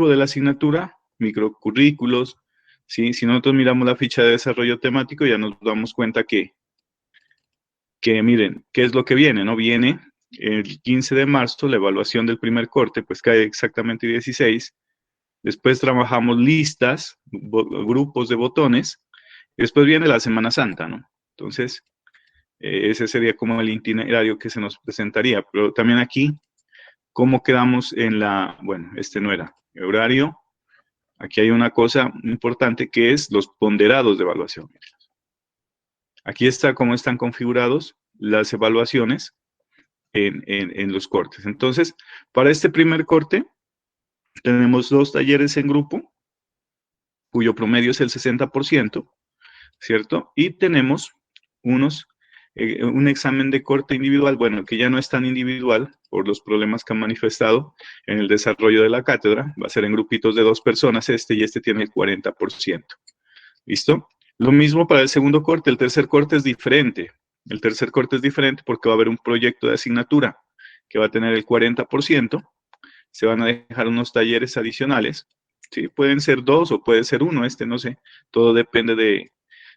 de la asignatura, microcurrículos, ¿sí? Si nosotros miramos la ficha de desarrollo temático, ya nos damos cuenta que miren, ¿qué es lo que viene? ¿No? Viene el 15 de marzo, la evaluación del primer corte, pues cae exactamente 16. Después trabajamos listas, grupos de botones. Y después viene la Semana Santa, ¿no? Entonces, ese sería como el itinerario que se nos presentaría. Pero también aquí, ¿cómo quedamos en la, bueno, este no era, horario? Aquí hay una cosa importante que es los ponderados de evaluación. Aquí está cómo están configurados las evaluaciones en los cortes. Entonces, para este primer corte, tenemos 2 talleres en grupo, cuyo promedio es el 60%, ¿cierto? Y tenemos un examen de corte individual, bueno, que ya no es tan individual por los problemas que han manifestado en el desarrollo de la cátedra, va a ser en grupitos de 2 personas y este tiene el 40%. ¿Listo? Lo mismo para el segundo corte, el tercer corte es diferente. El tercer corte es diferente porque va a haber un proyecto de asignatura que va a tener el 40%, se van a dejar unos talleres adicionales, ¿sí? Pueden ser 2 o puede ser 1, no sé, todo depende de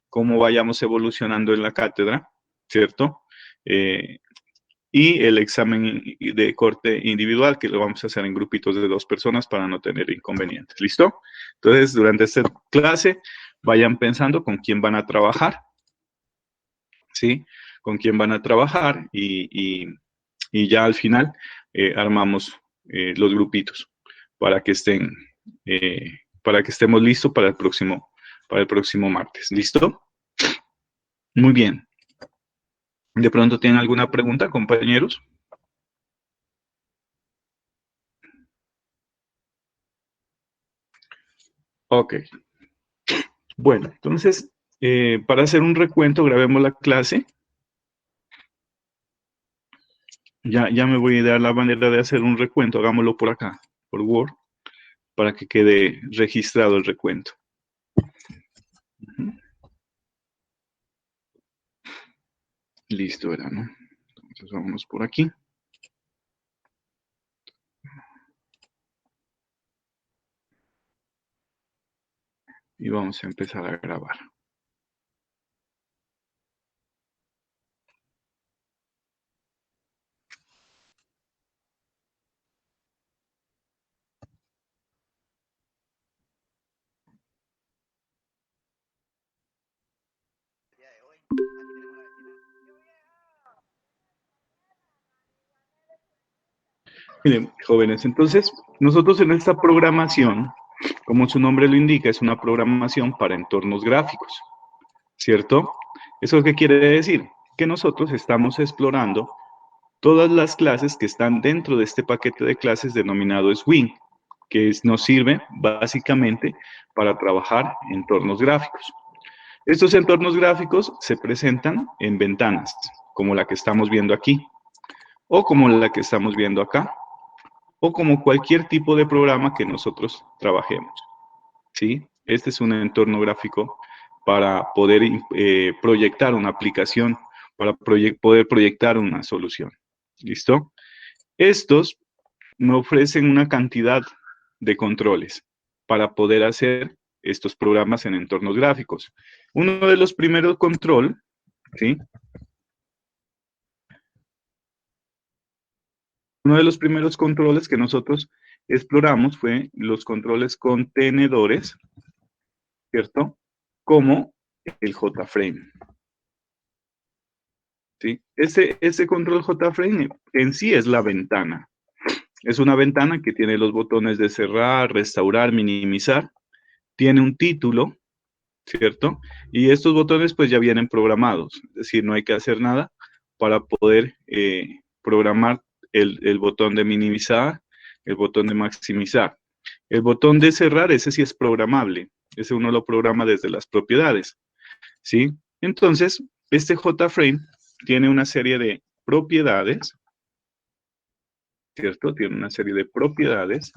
cómo vayamos evolucionando en la cátedra, ¿cierto? Y el examen de corte individual, que lo vamos a hacer en grupitos de 2 personas para no tener inconvenientes. ¿Listo? Entonces, durante esta clase, vayan pensando con quién van a trabajar, ¿sí? Con quién van a trabajar y ya al final armamos los grupitos para que estén, para que estemos listos para el próximo martes. ¿Listo? Muy bien. ¿De pronto tienen alguna pregunta, compañeros? Ok. Bueno, entonces, para hacer un recuento, grabemos la clase. Ya me voy a dar la manera de hacer un recuento. Hagámoslo por acá, por Word, para que quede registrado el recuento. Listo, ¿verdad? ¿No? Entonces, vámonos por aquí. Y vamos a empezar a grabar. Miren, jóvenes, entonces, nosotros en esta programación, como su nombre lo indica, es una programación para entornos gráficos, ¿cierto? ¿Eso qué quiere decir? Que nosotros estamos explorando todas las clases que están dentro de este paquete de clases denominado Swing, que nos sirve básicamente para trabajar entornos gráficos. Estos entornos gráficos se presentan en ventanas, como la que estamos viendo aquí, o como la que estamos viendo acá, o como cualquier tipo de programa que nosotros trabajemos, ¿sí? Este es un entorno gráfico para poder proyectar una aplicación, para poder proyectar una solución. ¿Listo? Estos me ofrecen una cantidad de controles para poder hacer estos programas en entornos gráficos. Uno de los primeros control, ¿sí? Uno de los primeros controles que nosotros exploramos fue los controles contenedores, ¿cierto? Como el JFrame. ¿Sí? Ese control JFrame en sí es la ventana. Es una ventana que tiene los botones de cerrar, restaurar, minimizar. Tiene un título, ¿cierto? Y estos botones pues ya vienen programados. Es decir, no hay que hacer nada para poder programar el botón de minimizar, el botón de maximizar. El botón de cerrar, ese sí es programable. Ese uno lo programa desde las propiedades, ¿sí? Entonces, este JFrame tiene una serie de propiedades, ¿cierto? Tiene una serie de propiedades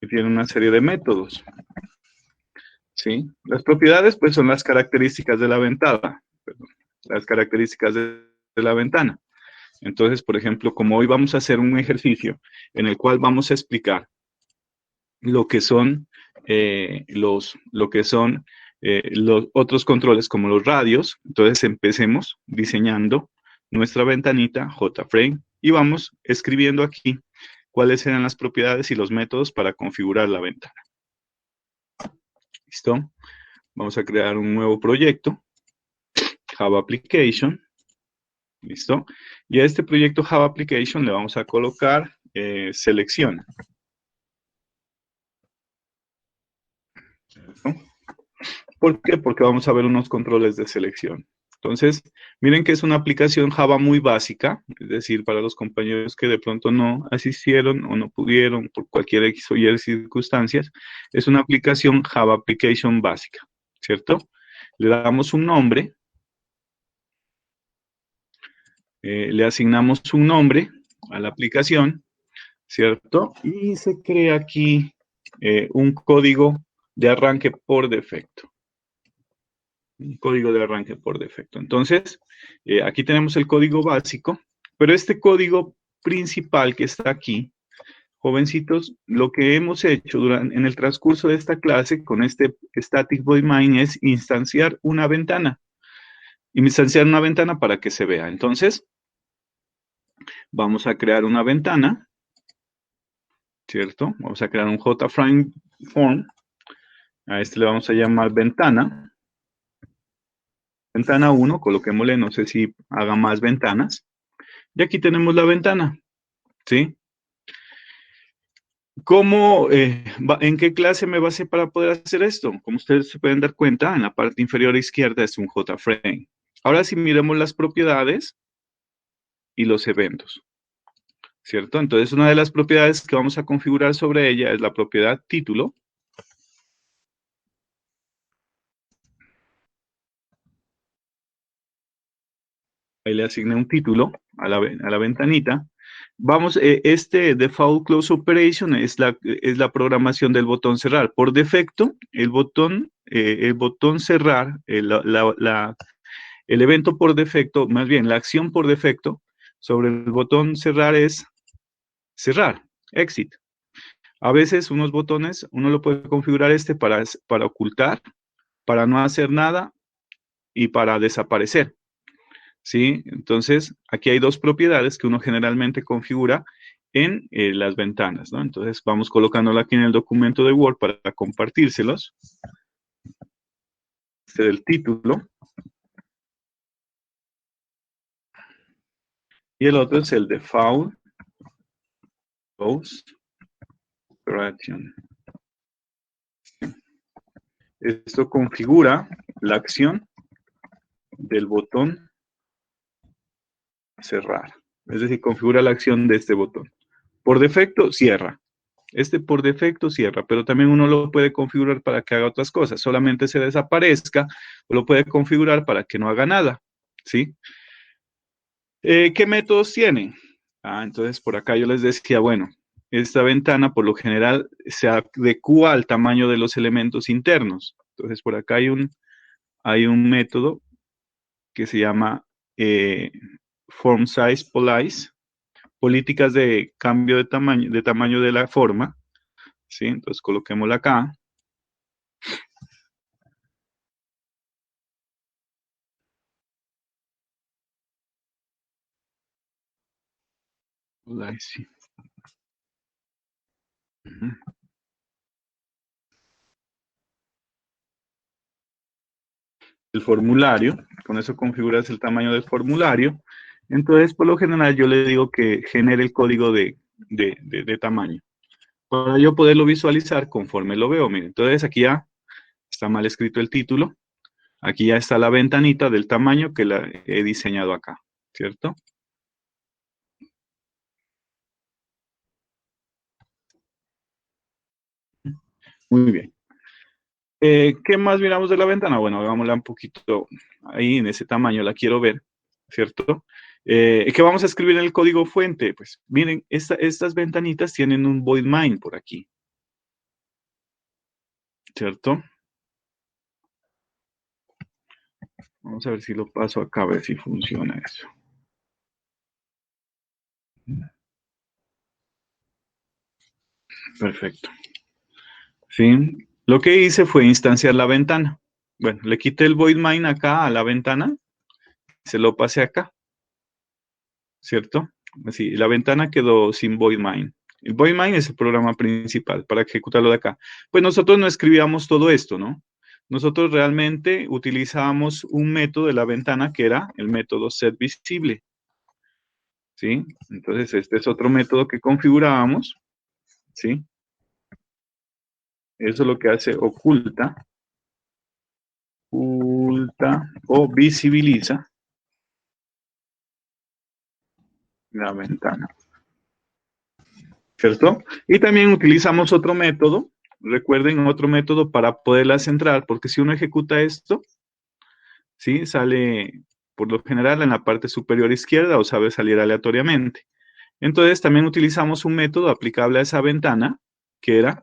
y tiene una serie de métodos, ¿sí? Las propiedades, pues, son las características de la ventana, perdón, las características de la ventana. Entonces, por ejemplo, como hoy vamos a hacer un ejercicio en el cual vamos a explicar lo que son los otros controles como los radios. Entonces empecemos diseñando nuestra ventanita JFrame y vamos escribiendo aquí cuáles serán las propiedades y los métodos para configurar la ventana. ¿Listo? Vamos a crear un nuevo proyecto, Java Application. ¿Listo? Y a este proyecto Java Application le vamos a colocar selección. ¿No? ¿Por qué? Porque vamos a ver unos controles de selección. Entonces, miren que es una aplicación Java muy básica, es decir, para los compañeros que de pronto no asistieron o no pudieron por cualquier X o Y circunstancias, es una aplicación Java Application básica, ¿cierto? Le damos un nombre, le asignamos un nombre a la aplicación, ¿cierto? Y se crea aquí un código de arranque por defecto. Un código de arranque por defecto. Entonces, aquí tenemos el código básico, pero este código principal que está aquí, jovencitos, lo que hemos hecho en el transcurso de esta clase con este static void main es instanciar una ventana. Instanciar una ventana para que se vea. Entonces, vamos a crear una ventana, ¿cierto? Vamos a crear un JFrame form. A este le vamos a llamar ventana. Ventana 1, coloquémosle, no sé si haga más ventanas. Y aquí tenemos la ventana, ¿sí? ¿En qué clase me basé para poder hacer esto? Como ustedes se pueden dar cuenta, en la parte inferior izquierda es un JFrame. Ahora sí miremos las propiedades y los eventos, ¿cierto? Entonces, una de las propiedades que vamos a configurar sobre ella es la propiedad título. Ahí le asigné un título a la ventanita. Vamos, este default close operation es la programación del botón cerrar. Por defecto, el botón cerrar, el evento por defecto, más bien la acción por defecto sobre el botón cerrar es cerrar, exit. A veces unos botones, uno lo puede configurar para ocultar, para no hacer nada y para desaparecer. ¿Sí? Entonces, aquí hay dos propiedades que uno generalmente configura en las ventanas, ¿no? Entonces, vamos colocándolo aquí en el documento de Word para compartírselos. Este es el título. Y el otro es el default close operation. Esto configura la acción del botón cerrar. Es decir, configura la acción de este botón. Por defecto, cierra. Este por defecto cierra, pero también uno lo puede configurar para que haga otras cosas. Solamente se desaparezca o lo puede configurar para que no haga nada. ¿Sí? ¿Qué métodos tiene? Entonces por acá yo les decía, bueno, esta ventana por lo general se adecua al tamaño de los elementos internos. Entonces por acá hay un método que se llama form size police, políticas de cambio de tamaño de la forma, ¿sí? Entonces coloquémosla acá. Policy. El formulario, con eso configuras el tamaño del formulario. Entonces, por lo general, yo le digo que genere el código de tamaño para yo poderlo visualizar conforme lo veo. Miren, entonces aquí ya está mal escrito el título. Aquí ya está la ventanita del tamaño que la he diseñado acá, ¿cierto? Muy bien. ¿Qué más miramos de la ventana? Bueno, hagámosla un poquito ahí en ese tamaño, la quiero ver, ¿cierto? ¿Qué vamos a escribir en el código fuente? Pues miren, estas ventanitas tienen un void main por aquí, ¿cierto? Vamos a ver si lo paso acá, a ver si funciona eso. Perfecto. ¿Sí? Lo que hice fue instanciar la ventana. Bueno, le quité el void main acá a la ventana, se lo pasé acá, ¿cierto? Así, la ventana quedó sin void main. El void main es el programa principal para ejecutarlo de acá. Pues nosotros no escribíamos todo esto, ¿no? Nosotros realmente utilizábamos un método de la ventana que era el método setVisible, ¿sí? Entonces, este es otro método que configurábamos, ¿sí? Eso es lo que hace oculta o visibiliza la ventana, ¿cierto? Y también utilizamos otro método, recuerden otro método para poderla centrar, porque si uno ejecuta esto, ¿sí? Sale por lo general en la parte superior izquierda o sabe salir aleatoriamente. Entonces también utilizamos un método aplicable a esa ventana, que era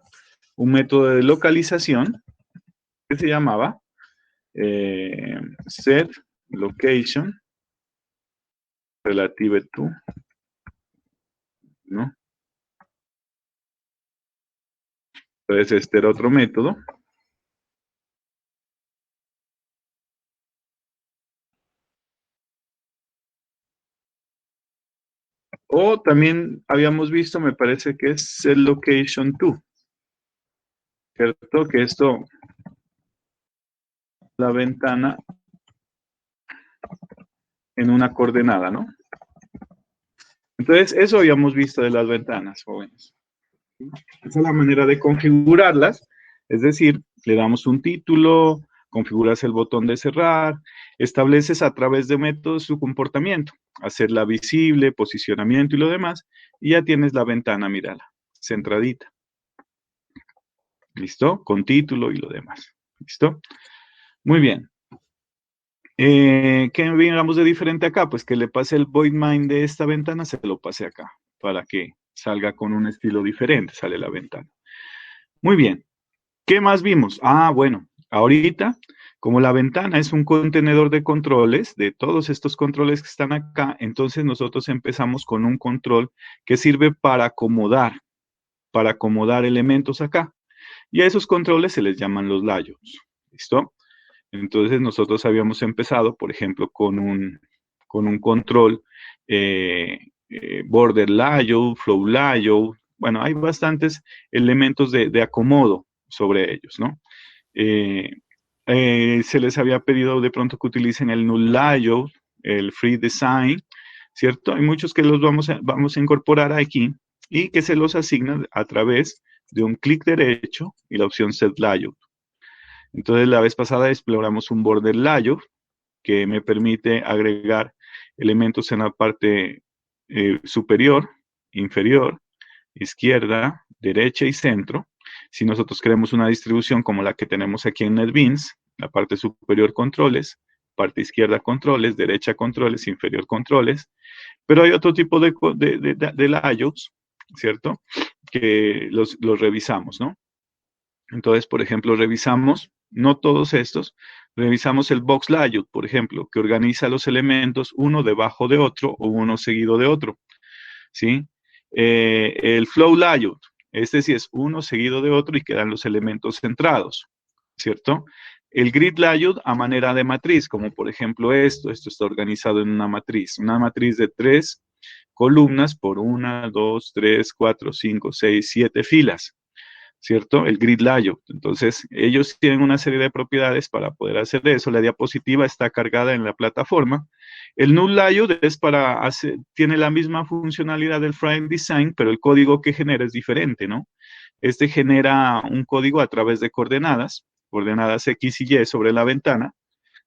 un método de localización que se llamaba set location relative to, ¿no? Entonces este era otro método. O también habíamos visto, me parece que es set location to, ¿cierto? Que esto, la ventana en una coordenada, ¿no? Entonces, eso habíamos visto de las ventanas, jóvenes. Esa es la manera de configurarlas, es decir, le damos un título, configuras el botón de cerrar, estableces a través de métodos su comportamiento, hacerla visible, posicionamiento y lo demás, y ya tienes la ventana, mírala, centradita. ¿Listo? Con título y lo demás. ¿Listo? Muy bien. ¿Qué viéramos de diferente acá? Pues que le pase el void main de esta ventana, se lo pase acá, para que salga con un estilo diferente, sale la ventana. Muy bien. ¿Qué más vimos? Ah, bueno, ahorita, como la ventana es un contenedor de controles, de todos estos controles que están acá, entonces nosotros empezamos con un control que sirve para acomodar elementos acá. Y a esos controles se les llaman los layouts. ¿Listo? Entonces nosotros habíamos empezado, por ejemplo, con un control border layout, flow layout. Bueno, hay bastantes elementos de acomodo sobre ellos, ¿no? Eh, se les había pedido de pronto que utilicen el null layout, el free design, ¿cierto? Hay muchos que los vamos a incorporar aquí y que se los asignan a través de un clic derecho y la opción set layout. Entonces, la vez pasada exploramos un border layout que me permite agregar elementos en la parte superior, inferior, izquierda, derecha y centro. Si nosotros queremos una distribución como la que tenemos aquí en NetBeans, la parte superior controles, parte izquierda controles, derecha controles, inferior controles, pero hay otro tipo de layouts, ¿cierto? Que los revisamos, ¿no? Entonces, por ejemplo, revisamos, no todos estos, revisamos el box layout, por ejemplo, que organiza los elementos uno debajo de otro o uno seguido de otro, ¿sí? El flow layout, este sí es uno seguido de otro y quedan los elementos centrados, ¿cierto? El grid layout a manera de matriz, como por ejemplo esto está organizado en una matriz de 3 columnas por 1, 2, 3, 4, 5, 6, 7 filas, ¿cierto? El grid layout. Entonces, ellos tienen una serie de propiedades para poder hacer eso. La diapositiva está cargada en la plataforma. El null layout es tiene la misma funcionalidad del frame design, pero el código que genera es diferente, ¿no? Este genera un código a través de coordenadas X y Y sobre la ventana,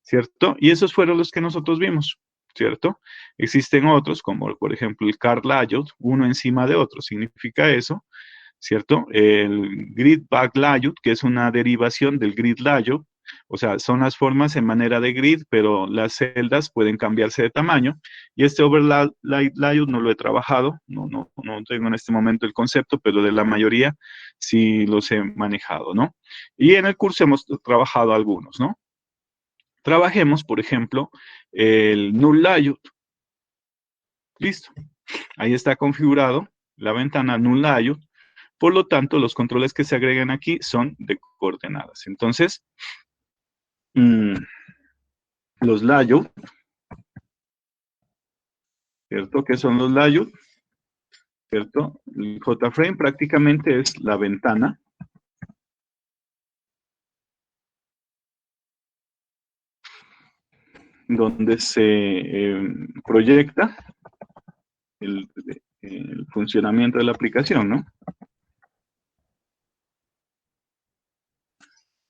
¿cierto? Y esos fueron los que nosotros vimos, ¿cierto? Existen otros, como por ejemplo el card layout, uno encima de otro, significa eso, ¿cierto? El grid back layout, que es una derivación del grid layout, o sea, son las formas en manera de grid, pero las celdas pueden cambiarse de tamaño. Y este overlay layout no lo he trabajado, no tengo en este momento el concepto, pero de la mayoría sí los he manejado, ¿no? Y en el curso hemos trabajado algunos, ¿no? Trabajemos, por ejemplo, el null layout. Listo. Ahí está configurado la ventana null layout. Por lo tanto, los controles que se agregan aquí son de coordenadas. Entonces, los layout, ¿cierto? ¿Qué son los layout? ¿Cierto? El JFrame prácticamente es la ventana donde se proyecta el funcionamiento de la aplicación, ¿no?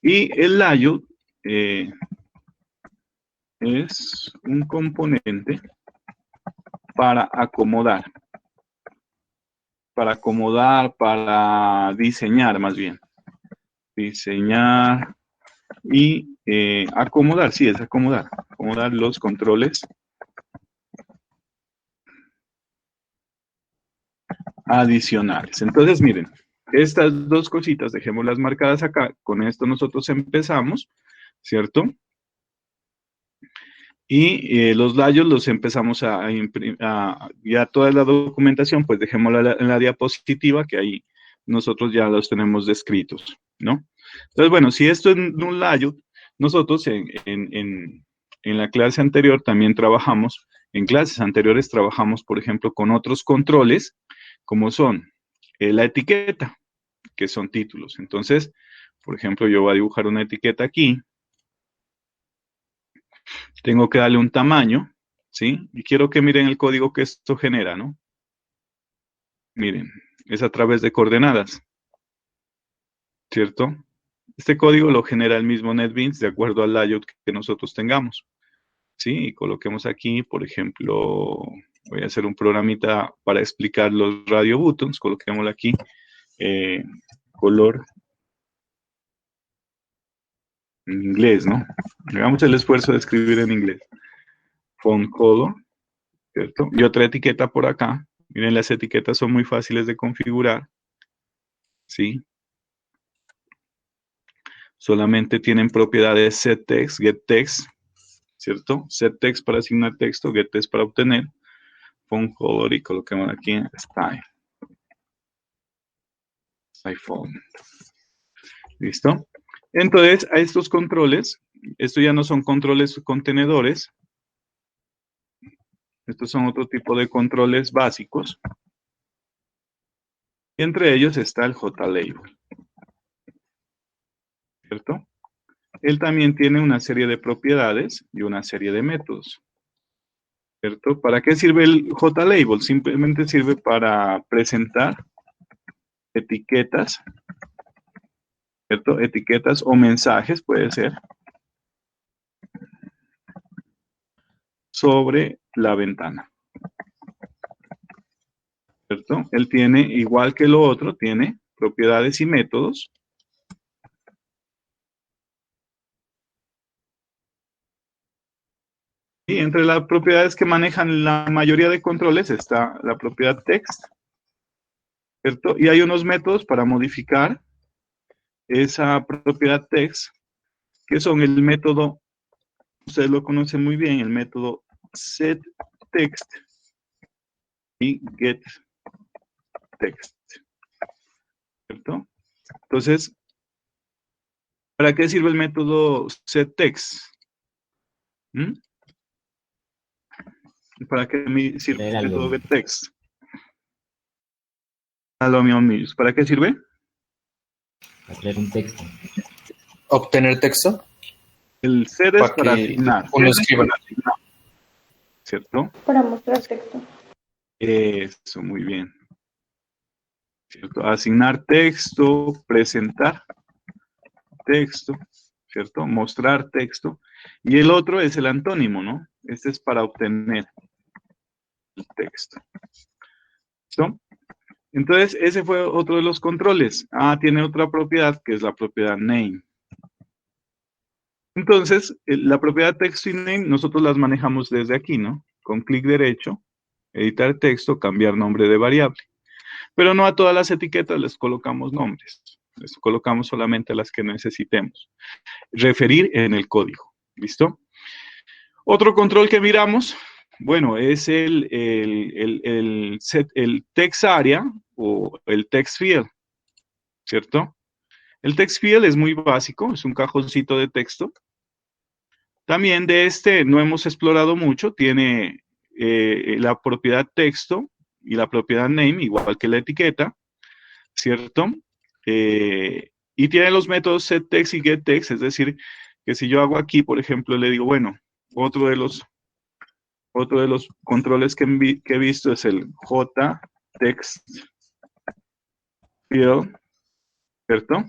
Y el layout es un componente para acomodar, para diseñar más bien. Diseñar y acomodar, sí, es acomodar los controles adicionales. Entonces, miren, estas dos cositas, dejémoslas marcadas acá, con esto nosotros empezamos, ¿cierto? Y los layos los empezamos a imprimir, ya toda la documentación, pues dejémosla en la diapositiva, que ahí nosotros ya los tenemos descritos, ¿no? Entonces, bueno, si esto es un layout, nosotros en la clase anterior también trabajamos, en clases anteriores trabajamos, por ejemplo, con otros controles, como son la etiqueta, que son títulos. Entonces, por ejemplo, yo voy a dibujar una etiqueta aquí, tengo que darle un tamaño, ¿sí? Y quiero que miren el código que esto genera, ¿no? Miren, es a través de coordenadas, ¿cierto? Este código lo genera el mismo NetBeans de acuerdo al layout que nosotros tengamos, ¿sí? Y coloquemos aquí, por ejemplo, voy a hacer un programita para explicar los radio buttons, coloquémoslo aquí, color en inglés, ¿no? Hagamos el esfuerzo de escribir en inglés. Font color, ¿cierto? Y otra etiqueta por acá. Miren, las etiquetas son muy fáciles de configurar, ¿sí? Solamente tienen propiedades setText, getText, ¿cierto? setText para asignar texto, getText para obtener. Font color y coloquemos aquí style. iPhone. ¿Listo? Entonces, a estos controles, estos ya no son controles contenedores, estos son otro tipo de controles básicos. Y entre ellos está el JLabel, ¿cierto? Él también tiene una serie de propiedades y una serie de métodos, ¿cierto? ¿Para qué sirve el JLabel? Simplemente sirve para presentar etiquetas, ¿cierto? Etiquetas o mensajes, puede ser, sobre la ventana, ¿cierto? Él tiene, igual que lo otro, tiene propiedades y métodos. Y entre las propiedades que manejan la mayoría de controles está la propiedad text, ¿cierto? Y hay unos métodos para modificar esa propiedad text, que son el método, ustedes lo conocen muy bien, el método setText y getText, ¿cierto? Entonces, ¿para qué sirve el método setText? ¿Mm? ¿Para qué sirve el método getText? ¿Para qué sirve? Para leer un texto. Obtener texto. El set es para asignar. Uno escriba. ¿Cierto? Para mostrar texto. Eso, muy bien. ¿Cierto? Asignar texto, presentar texto, ¿cierto? Mostrar texto. Y el otro es el antónimo, ¿no? Este es para obtener el texto. ¿Listo? Entonces, ese fue otro de los controles. Tiene otra propiedad que es la propiedad name. Entonces, la propiedad text y name nosotros las manejamos desde aquí, ¿no? Con clic derecho, editar texto, cambiar nombre de variable. Pero no a todas las etiquetas les colocamos nombres. Les colocamos solamente las que necesitemos. Referir en el código. ¿Listo? Otro control que miramos Bueno, es el text area o el text field, ¿cierto? El text field es muy básico, es un cajoncito de texto. También de este no hemos explorado mucho, tiene la propiedad texto y la propiedad name, igual que la etiqueta, ¿cierto? Y tiene los métodos setText y getText, es decir, que si yo hago aquí, por ejemplo, le digo, bueno, otro de los, otro de los controles que he visto es el jText field, ¿cierto?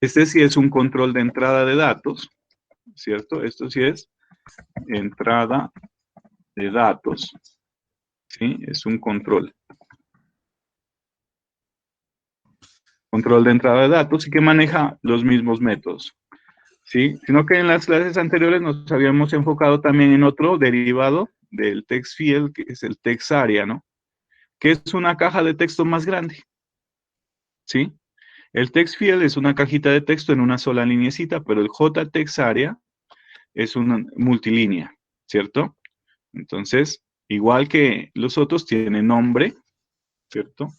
Este sí es un control de entrada de datos, ¿cierto? Esto sí es entrada de datos, ¿sí? Es un control. Control de entrada de datos y que maneja los mismos métodos, ¿sí? Sino que en las clases anteriores nos habíamos enfocado también en otro derivado del text field, que es el text area, ¿no? Que es una caja de texto más grande, ¿sí? El text field es una cajita de texto en una sola lineecita, pero el jText area es una multilínea, ¿cierto? Entonces, igual que los otros, tiene nombre, ¿cierto?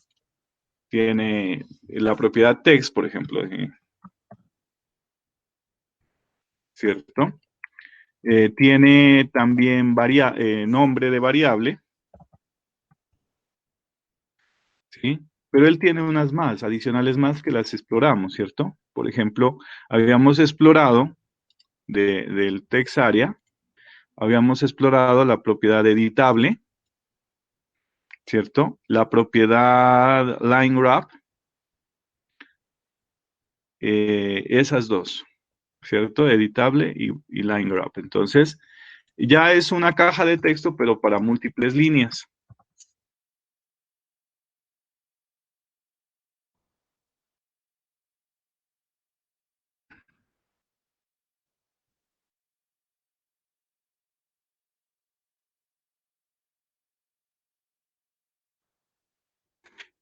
Tiene la propiedad text, por ejemplo, ¿cierto? Tiene también nombre de variable, ¿sí? Pero él tiene unas más, adicionales más que las exploramos, ¿cierto? Por ejemplo, habíamos explorado del text area, habíamos explorado la propiedad editable, ¿cierto? La propiedad line wrap, esas dos, ¿cierto? Editable y line wrap. Entonces, ya es una caja de texto, pero para múltiples líneas.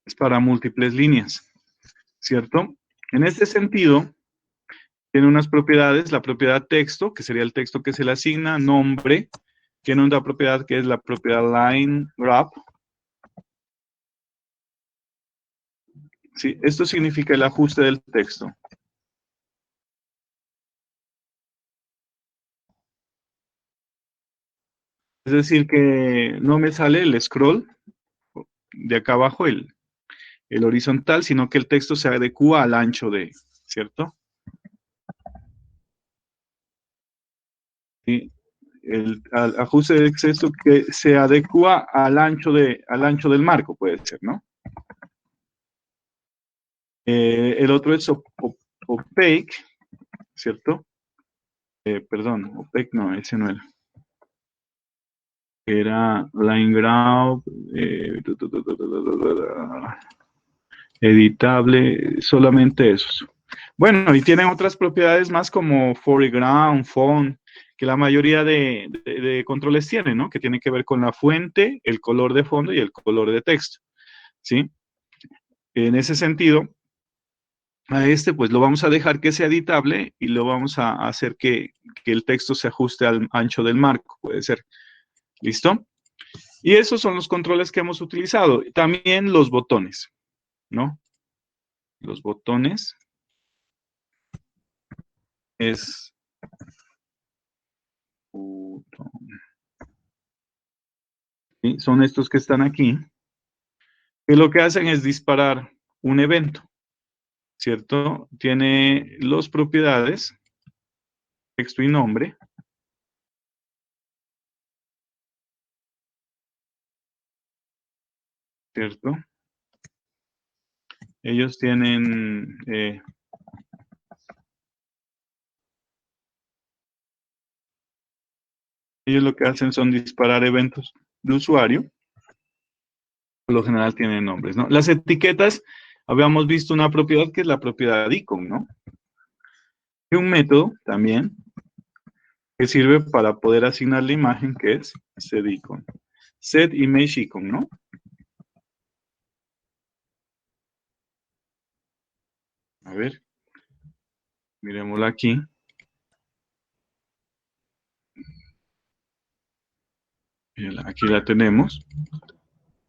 Es para múltiples líneas, ¿cierto? En este sentido, tiene unas propiedades, la propiedad texto, que sería el texto que se le asigna, nombre, tiene una propiedad que es la propiedad line wrap. ¿Sí? Esto significa el ajuste del texto. Es decir, que no me sale el scroll de acá abajo, el horizontal, sino que el texto se adecua al ancho de, ¿cierto? ¿Sí? El ajuste de texto que se adecua al ancho del marco, puede ser, ¿no? El otro es opaque, ¿cierto? Perdón, opaque no, ese no era. Era line graph, editable, solamente esos. Bueno, y tienen otras propiedades más como foreground, font, que la mayoría de controles tienen, ¿no? Que tienen que ver con la fuente, el color de fondo y el color de texto, ¿sí? En ese sentido, a este pues lo vamos a dejar que sea editable y lo vamos a hacer que el texto se ajuste al ancho del marco, puede ser. ¿Listo? Y esos son los controles que hemos utilizado. También los botones, ¿no? Los botones es... ¿sí? Son estos que están aquí, que lo que hacen es disparar un evento, ¿cierto? Tiene las propiedades, texto y nombre, ¿cierto? Ellos tienen... ellos lo que hacen son disparar eventos de usuario, por lo general tienen nombres, ¿no? Las etiquetas, habíamos visto una propiedad que es la propiedad icon, ¿no? Y un método también que sirve para poder asignar la imagen, que es setIcon. setImageIcon, ¿no? A ver, miremosla aquí. Aquí la tenemos.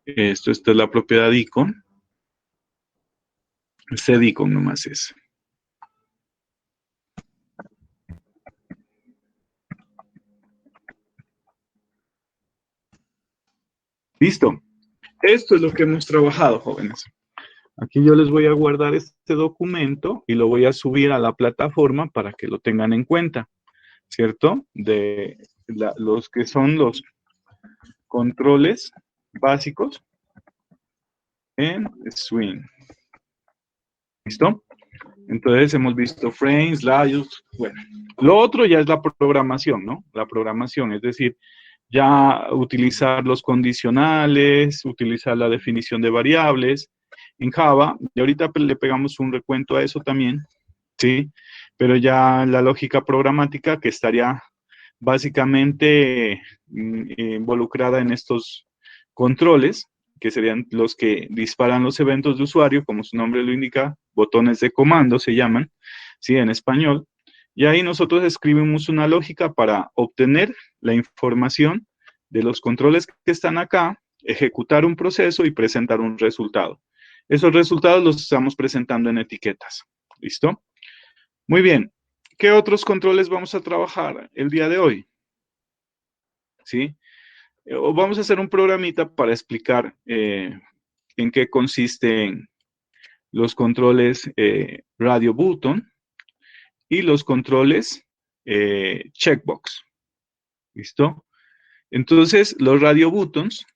Esta es la propiedad icon. Set icon nomás es. Listo. Esto es lo que hemos trabajado, jóvenes. Aquí yo les voy a guardar este documento y lo voy a subir a la plataforma para que lo tengan en cuenta, ¿cierto? De los que son los controles básicos en Swing. ¿Listo? Entonces hemos visto frames, radios, bueno. Lo otro ya es la programación, ¿no? La programación, es decir, ya utilizar los condicionales, utilizar la definición de variables en Java, y ahorita le pegamos un recuento a eso también, ¿sí? Pero ya la lógica programática que estaría básicamente involucrada en estos controles, que serían los que disparan los eventos de usuario, como su nombre lo indica, botones de comando se llaman, ¿sí? En español. Y ahí nosotros escribimos una lógica para obtener la información de los controles que están acá, ejecutar un proceso y presentar un resultado. Esos resultados los estamos presentando en etiquetas. ¿Listo? Muy bien. ¿Qué otros controles vamos a trabajar el día de hoy? ¿Sí? Vamos a hacer un programita para explicar en qué consisten los controles radio button y los controles checkbox. ¿Listo? Entonces, los radio buttons,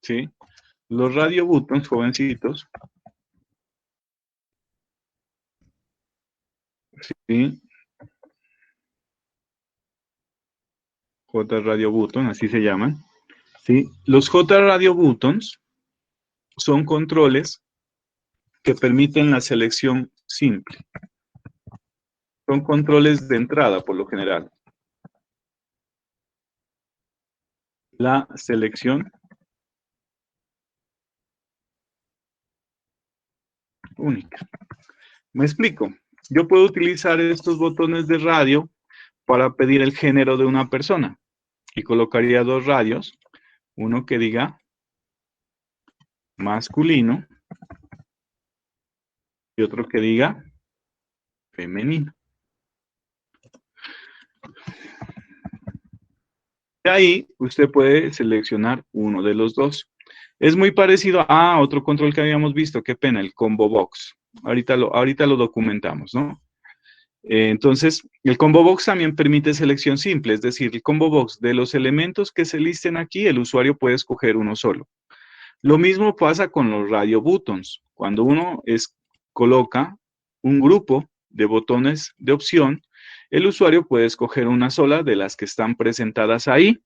¿sí? Los radio buttons, jovencitos, ¿sí? J radio button, así se llaman, ¿sí? Los J radio buttons son controles que permiten la selección simple. Son controles de entrada, por lo general. La selección única. Me explico. Yo puedo utilizar estos botones de radio para pedir el género de una persona y colocaría dos radios, uno que diga masculino y otro que diga femenino. De ahí usted puede seleccionar uno de los dos. Es muy parecido a otro control que habíamos visto, qué pena, el combo box. Ahorita lo documentamos, ¿no? Entonces, el combo box también permite selección simple, es decir, el combo box de los elementos que se listen aquí, el usuario puede escoger uno solo. Lo mismo pasa con los radio buttons. Cuando uno coloca un grupo de botones de opción, el usuario puede escoger una sola de las que están presentadas ahí.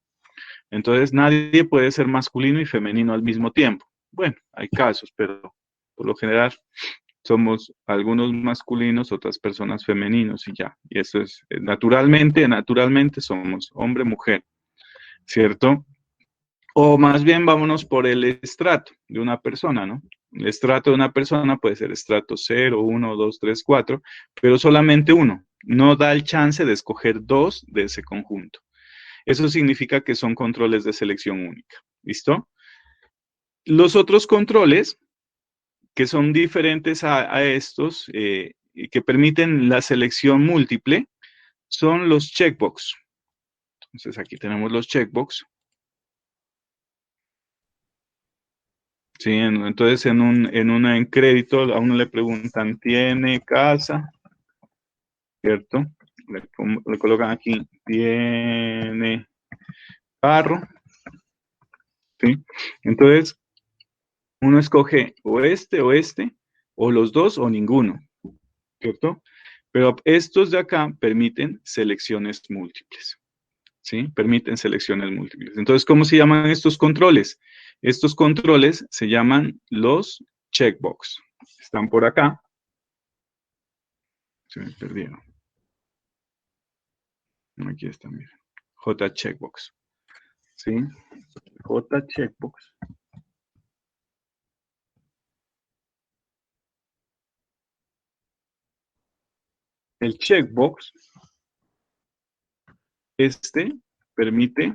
Entonces, nadie puede ser masculino y femenino al mismo tiempo. Bueno, hay casos, pero por lo general somos algunos masculinos, otras personas femeninos y ya. Y eso es, naturalmente somos hombre, mujer, ¿cierto? O más bien vámonos por el estrato de una persona, ¿no? El estrato de una persona puede ser estrato 0, 1, 2, 3, 4, pero solamente uno. No da el chance de escoger dos de ese conjunto. Eso significa que son controles de selección única. ¿Listo? Los otros controles, que son diferentes a estos, y que permiten la selección múltiple, son los checkbox. Entonces aquí tenemos los checkbox. Sí, entonces en crédito a uno le preguntan, ¿tiene casa? ¿Cierto? Le colocan aquí, ¿tiene carro? ¿Sí? Entonces, uno escoge o este, o los dos, o ninguno, ¿cierto? Pero estos de acá permiten selecciones múltiples, ¿sí? Permiten selecciones múltiples. Entonces, ¿cómo se llaman estos controles? Estos controles se llaman los checkbox. Están por acá. Se me perdieron. Aquí están, miren. J checkbox. ¿Sí? J checkbox. El checkbox, permite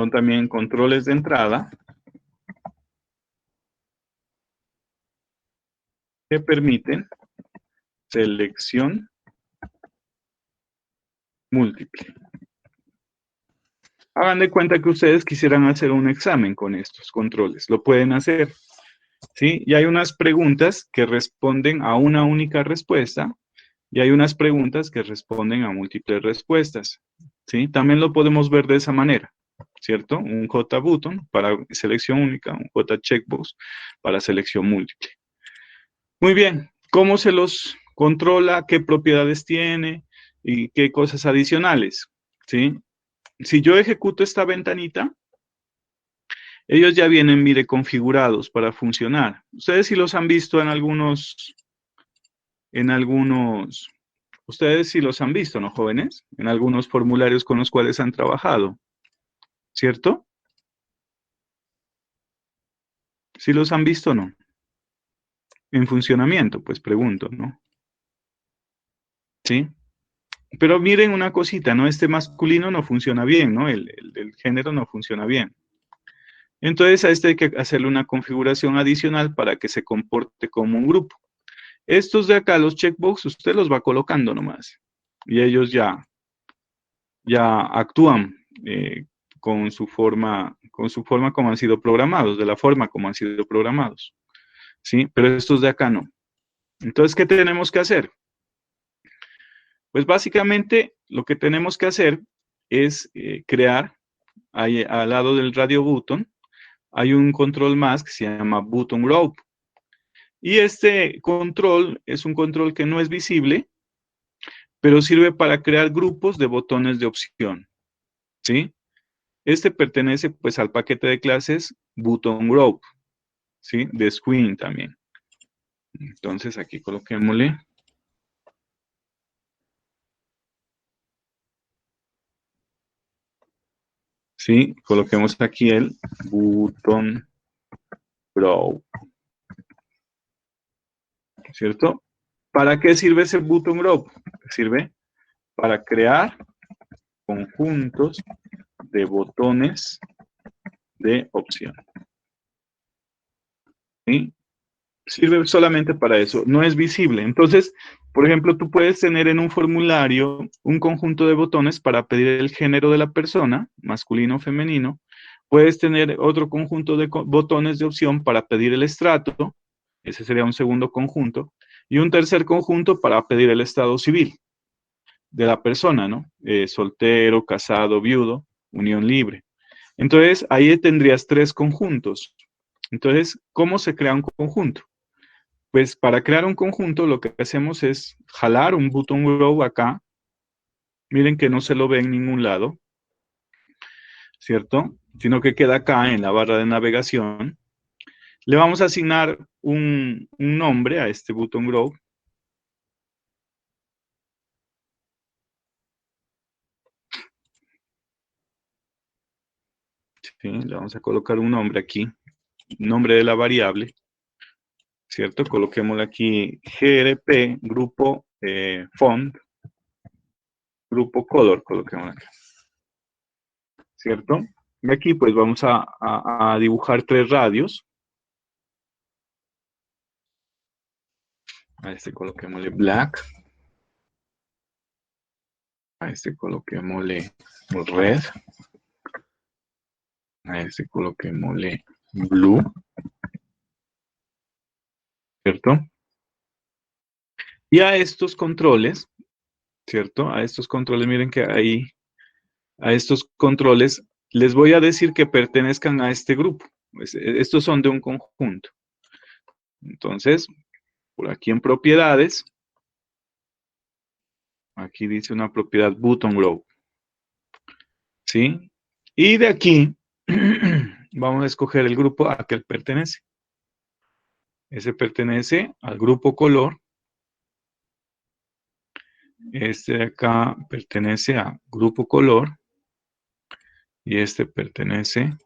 Son también controles de entrada que permiten selección múltiple. Hagan de cuenta que ustedes quisieran hacer un examen con estos controles. Lo pueden hacer, ¿sí? Y hay unas preguntas que responden a una única respuesta y hay unas preguntas que responden a múltiples respuestas, ¿sí? También lo podemos ver de esa manera, ¿cierto? Un J-button para selección única, un J-checkbox para selección múltiple. Muy bien, ¿cómo se los controla? ¿Qué propiedades tiene? ¿Y qué cosas adicionales? ¿Sí? Si yo ejecuto esta ventanita, ellos ya vienen, mire, configurados para funcionar. Ustedes sí los han visto ustedes sí los han visto, ¿no, jóvenes? En algunos formularios con los cuales han trabajado, ¿cierto? ¿Sí los han visto o no? En funcionamiento, pues pregunto, ¿no? ¿Sí? Pero miren una cosita, ¿no? Este masculino no funciona bien, ¿no? El del género no funciona bien. Entonces a este hay que hacerle una configuración adicional para que se comporte como un grupo. Estos de acá, los checkbox, usted los va colocando nomás. Y ellos ya actúan con su forma como han sido programados, de la forma como han sido programados. ¿Sí? Pero estos de acá no. Entonces, ¿qué tenemos que hacer? Pues básicamente lo que tenemos que hacer es crear, ahí al lado del radio button, hay un control más que se llama button group. Y este control es un control que no es visible, pero sirve para crear grupos de botones de opción, ¿sí? Este pertenece pues al paquete de clases button group, ¿sí? De Swing también. Entonces aquí coloquémosle. Sí, coloquemos aquí el button group, ¿cierto? ¿Para qué sirve ese button group? Sirve para crear conjuntos de botones de opción. ¿Sí? Sirve solamente para eso, no es visible. Entonces, por ejemplo, tú puedes tener en un formulario un conjunto de botones para pedir el género de la persona, masculino o femenino. Puedes tener otro conjunto de botones de opción para pedir el estrato, ese sería un segundo conjunto, y un tercer conjunto para pedir el estado civil de la persona, ¿no? Soltero, casado, viudo, unión libre. Entonces, ahí tendrías tres conjuntos. Entonces, ¿cómo se crea un conjunto? Pues para crear un conjunto lo que hacemos es jalar un button group acá. Miren que no se lo ve en ningún lado, ¿cierto? Sino que queda acá en la barra de navegación. Le vamos a asignar un nombre a este button group. Sí, le vamos a colocar un nombre aquí, nombre de la variable, ¿cierto? Coloquémosle aquí grp, grupo font, grupo color, coloquémosle aquí, ¿cierto? Y aquí pues vamos a dibujar tres radios. A este coloquémosle black. A este coloquémosle red. A este coloquémosle blue. ¿Cierto? Y a estos controles, ¿cierto? A estos controles, miren que ahí, a estos controles, les voy a decir que pertenezcan a este grupo. Estos son de un conjunto. Entonces, por aquí en propiedades, aquí dice una propiedad button group. ¿Sí? Y de aquí, vamos a escoger el grupo a que pertenece. Ese pertenece al grupo color. Este de acá pertenece a grupo color. Y este pertenece.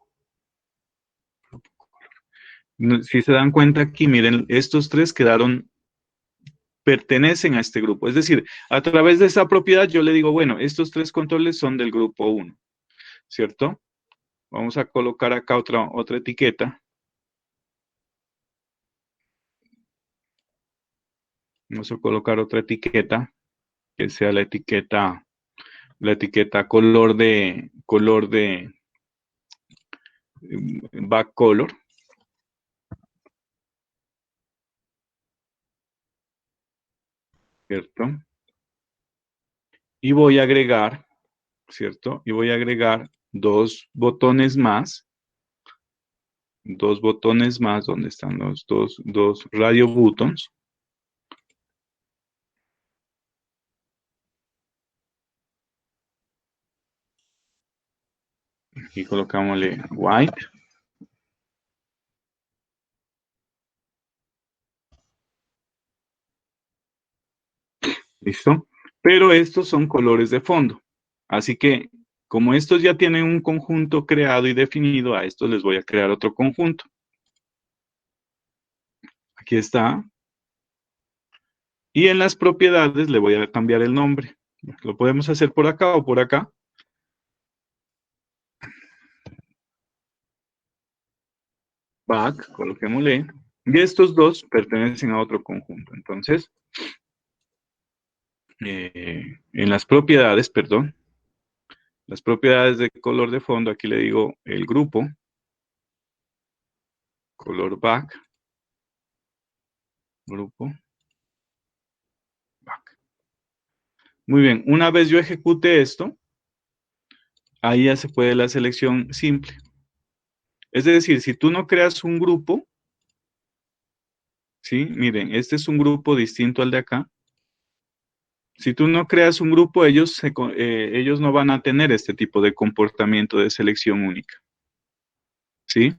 Si se dan cuenta aquí, miren, estos tres pertenecen a este grupo. Es decir, a través de esta propiedad yo le digo, bueno, estos tres controles son del grupo 1, ¿cierto? Vamos a colocar acá otra etiqueta. Vamos a colocar otra etiqueta que sea la etiqueta color de back color, ¿cierto? Y voy a agregar, ¿cierto? Y voy a agregar dos botones más, ¿dónde están los dos radio buttons? Aquí colocámosle white. ¿Listo? Pero estos son colores de fondo. Así que, como estos ya tienen un conjunto creado y definido, a estos les voy a crear otro conjunto. Aquí está. Y en las propiedades le voy a cambiar el nombre. Lo podemos hacer por acá o por acá. Back, coloquémosle. Y estos dos pertenecen a otro conjunto. Entonces, en las propiedades, perdón, las propiedades de color de fondo, aquí le digo el grupo, color back, grupo, back. Muy bien, una vez yo ejecute esto, ahí ya se puede la selección simple. Es decir, si tú no creas un grupo, ¿sí? Miren, este es un grupo distinto al de acá. Si tú no creas un grupo, ellos no van a tener este tipo de comportamiento de selección única. ¿Sí?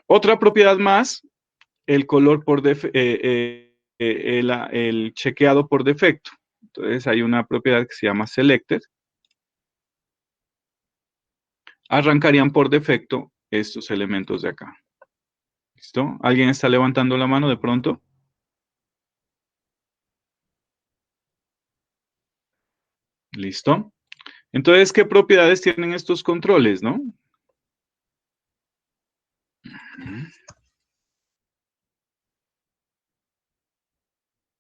Otra propiedad más, el color por el chequeado por defecto. Entonces hay una propiedad que se llama selected. Arrancarían por defecto estos elementos de acá. ¿Listo? ¿Alguien está levantando la mano de pronto? ¿Listo? Entonces, ¿qué propiedades tienen estos controles, no?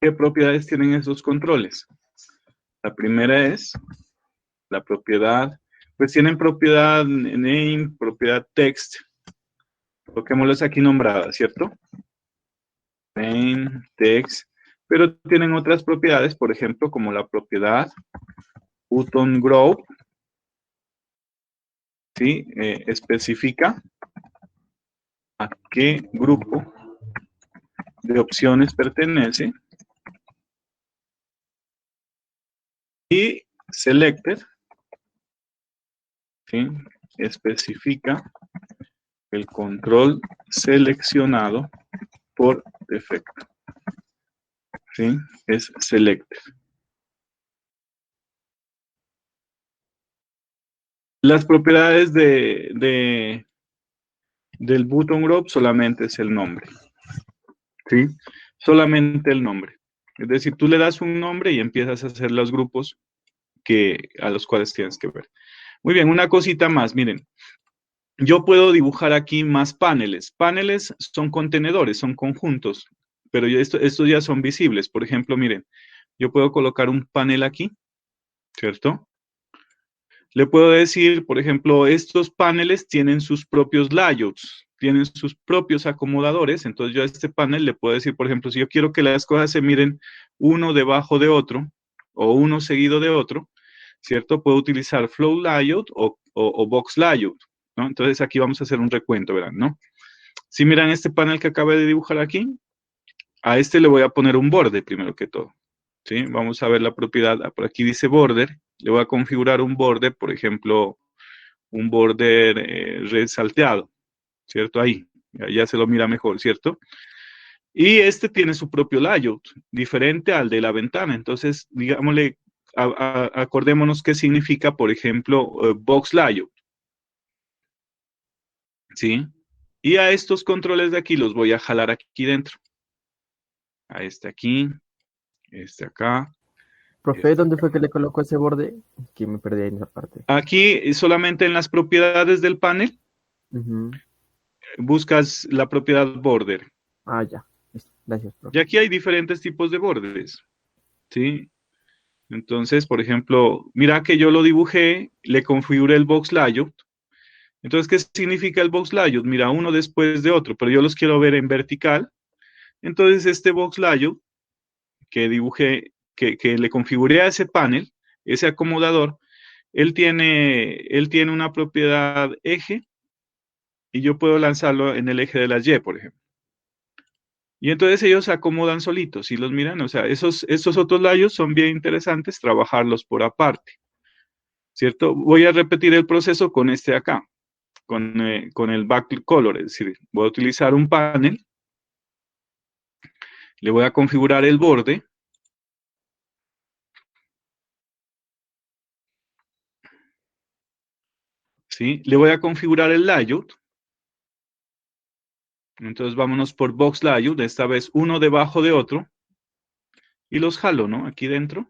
¿Qué propiedades tienen esos controles? La primera es la propiedad, pues tienen propiedad name, propiedad text. Coloquémoslas aquí nombradas, ¿cierto? Name, text, pero tienen otras propiedades, por ejemplo, como la propiedad button group, ¿sí? Especifica a qué grupo de opciones pertenece. Y selected, ¿sí? Especifica el control seleccionado por defecto. ¿Sí? Es selected. Las propiedades del button group solamente es el nombre. ¿Sí? Solamente el nombre. Es decir, tú le das un nombre y empiezas a hacer los grupos a los cuales tienes que ver. Muy bien, una cosita más, miren. Yo puedo dibujar aquí más paneles. Paneles son contenedores, son conjuntos, pero estos ya son visibles. Por ejemplo, miren, yo puedo colocar un panel aquí, ¿cierto? Le puedo decir, por ejemplo, estos paneles tienen sus propios layouts, tienen sus propios acomodadores. Entonces yo a este panel le puedo decir, por ejemplo, si yo quiero que las cosas se miren uno debajo de otro o uno seguido de otro, ¿cierto? Puedo utilizar flow layout o box layout, ¿no? Entonces aquí vamos a hacer un recuento, verán, ¿no? Si miran este panel que acabé de dibujar aquí, a este le voy a poner un borde primero que todo, ¿sí? Vamos a ver la propiedad, por aquí dice border, le voy a configurar un border, por ejemplo, un border resalteado, ¿cierto? Ahí, ya se lo mira mejor, ¿cierto? Y este tiene su propio layout, diferente al de la ventana. Entonces, digámosle, acordémonos qué significa, por ejemplo, box layout. ¿Sí? Y a estos controles de aquí los voy a jalar aquí dentro. A este aquí, este acá, Profe, ¿dónde fue que le colocó ese borde? Que me perdí en esa parte. Aquí solamente en las propiedades del panel Ujú. buscas la propiedad border. Ah, ya. Listo. Gracias, Y profe. aquí hay diferentes tipos de bordes, ¿sí? Entonces, por ejemplo, mira que yo lo dibujé, le configuré el box layout. Entonces, ¿qué significa el box layout? Mira, uno después de otro, pero yo los quiero ver en vertical. Entonces, este box layout que dibujé, que le configuré a ese panel, ese acomodador, él tiene una propiedad eje y yo puedo lanzarlo en el eje de las Y, por ejemplo. Y entonces ellos se acomodan solitos, si los miran, o sea, estos otros layos son bien interesantes trabajarlos por aparte, ¿cierto? Voy a repetir el proceso con este de acá, con el backcolor, color, es decir, voy a utilizar un panel, le voy a configurar el borde, ¿sí? Le voy a configurar el layout, entonces vámonos por box layout, esta vez uno debajo de otro, y los jalo, ¿no? Aquí dentro.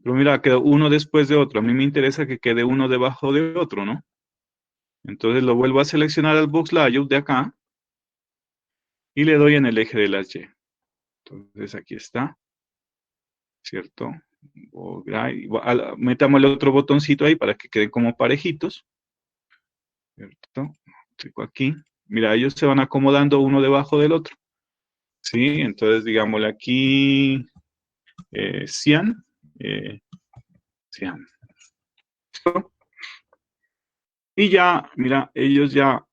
Pero mira, quedó uno después de otro. A mí me interesa que quede uno debajo de otro, ¿no? Entonces lo vuelvo a seleccionar al box layout de acá y le doy en el eje de las Y. Entonces aquí está, ¿cierto? Metamos el otro botoncito ahí para que queden como parejitos, ¿cierto? Clico aquí. Mira, ellos se van acomodando uno debajo del otro. ¿Sí? Entonces digámosle aquí cian, cian. ¿Listo? Y ya, mira, ellos ya,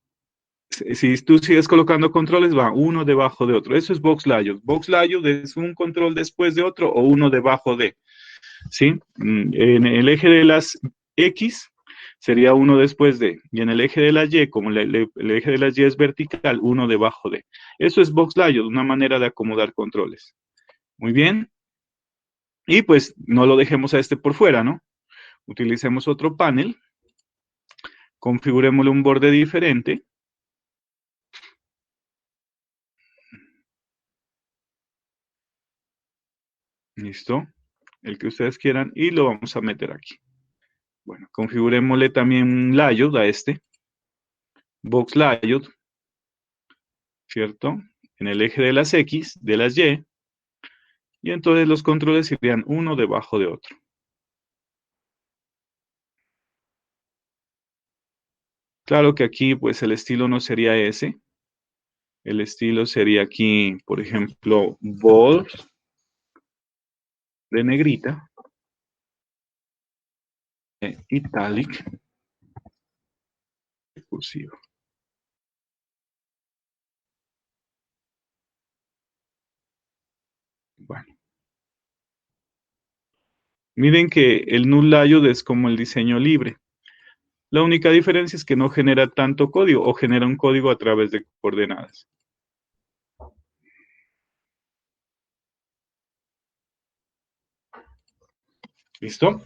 si tú sigues colocando controles, va uno debajo de otro. Eso es box layout. Box layout es un control después de otro o uno debajo de, ¿sí? En el eje de las X sería uno después de, y en el eje de la Y, como el eje de las Y es vertical, uno debajo de. Eso es box layout, una manera de acomodar controles. Muy bien. Y pues no lo dejemos a este por fuera, ¿no? Utilicemos otro panel, configurémosle un borde diferente. Listo. El que ustedes quieran y lo vamos a meter aquí. Bueno, configurémosle también un layout a este. Box layout, ¿cierto? En el eje de las X, de las Y. Y entonces los controles irían uno debajo de otro. Claro que aquí pues el estilo no sería ese. El estilo sería aquí, por ejemplo, bold de negrita, italic, cursivo. Bueno. Miren que el null layout es como el diseño libre. La única diferencia es que no genera tanto código o genera un código a través de coordenadas. ¿Listo?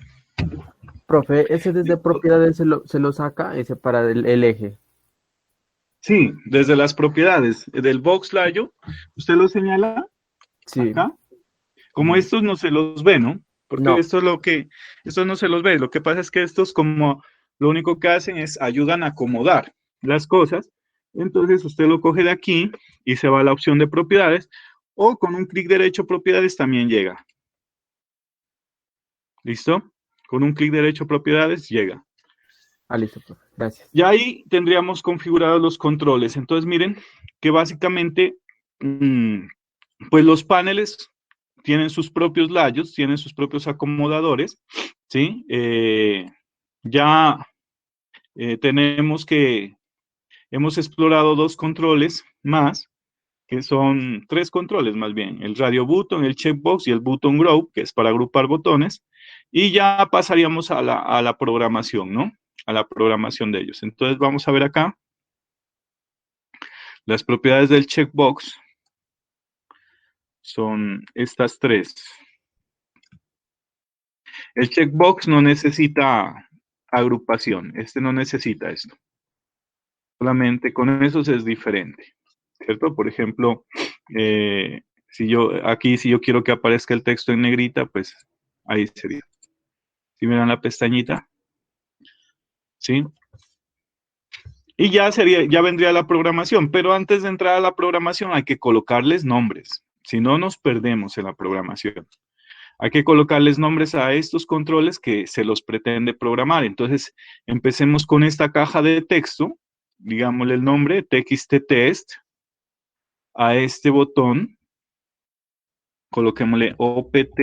Profe, ese desde propiedades se lo saca, ese para el eje. Sí, desde las propiedades del box layout, usted lo señala Sí. acá. Como estos no se los ve, ¿no? Porque No. estos no se los ve. Lo que pasa es que estos como lo único que hacen es ayudan a acomodar las cosas. Entonces usted lo coge de aquí y se va a la opción de propiedades o con un clic derecho propiedades también llega. ¿Listo? Con un clic derecho propiedades llega. Ah, listo, profe. Gracias. Y ahí tendríamos configurados los controles. Entonces miren que básicamente pues los paneles tienen sus propios layouts, tienen sus propios acomodadores, ¿sí? Ya hemos explorado dos controles más, que son tres controles más bien, el radio button, el checkbox y el button group, que es para agrupar botones, y ya pasaríamos a la programación, ¿no? A la programación de ellos. Entonces vamos a ver acá las propiedades del checkbox son estas tres. El checkbox no necesita agrupación, este no necesita esto. Solamente con esos es diferente, ¿cierto? Por ejemplo, Si yo quiero que aparezca el texto en negrita, pues ahí sería. Si miran la pestañita, ¿sí? Y ya vendría la programación, pero antes de entrar a la programación hay que colocarles nombres, si no nos perdemos en la programación. Hay que colocarles nombres a estos controles que se los pretende programar. Entonces, empecemos con esta caja de texto, digámosle el nombre, txt-test, a este botón, coloquémosle opt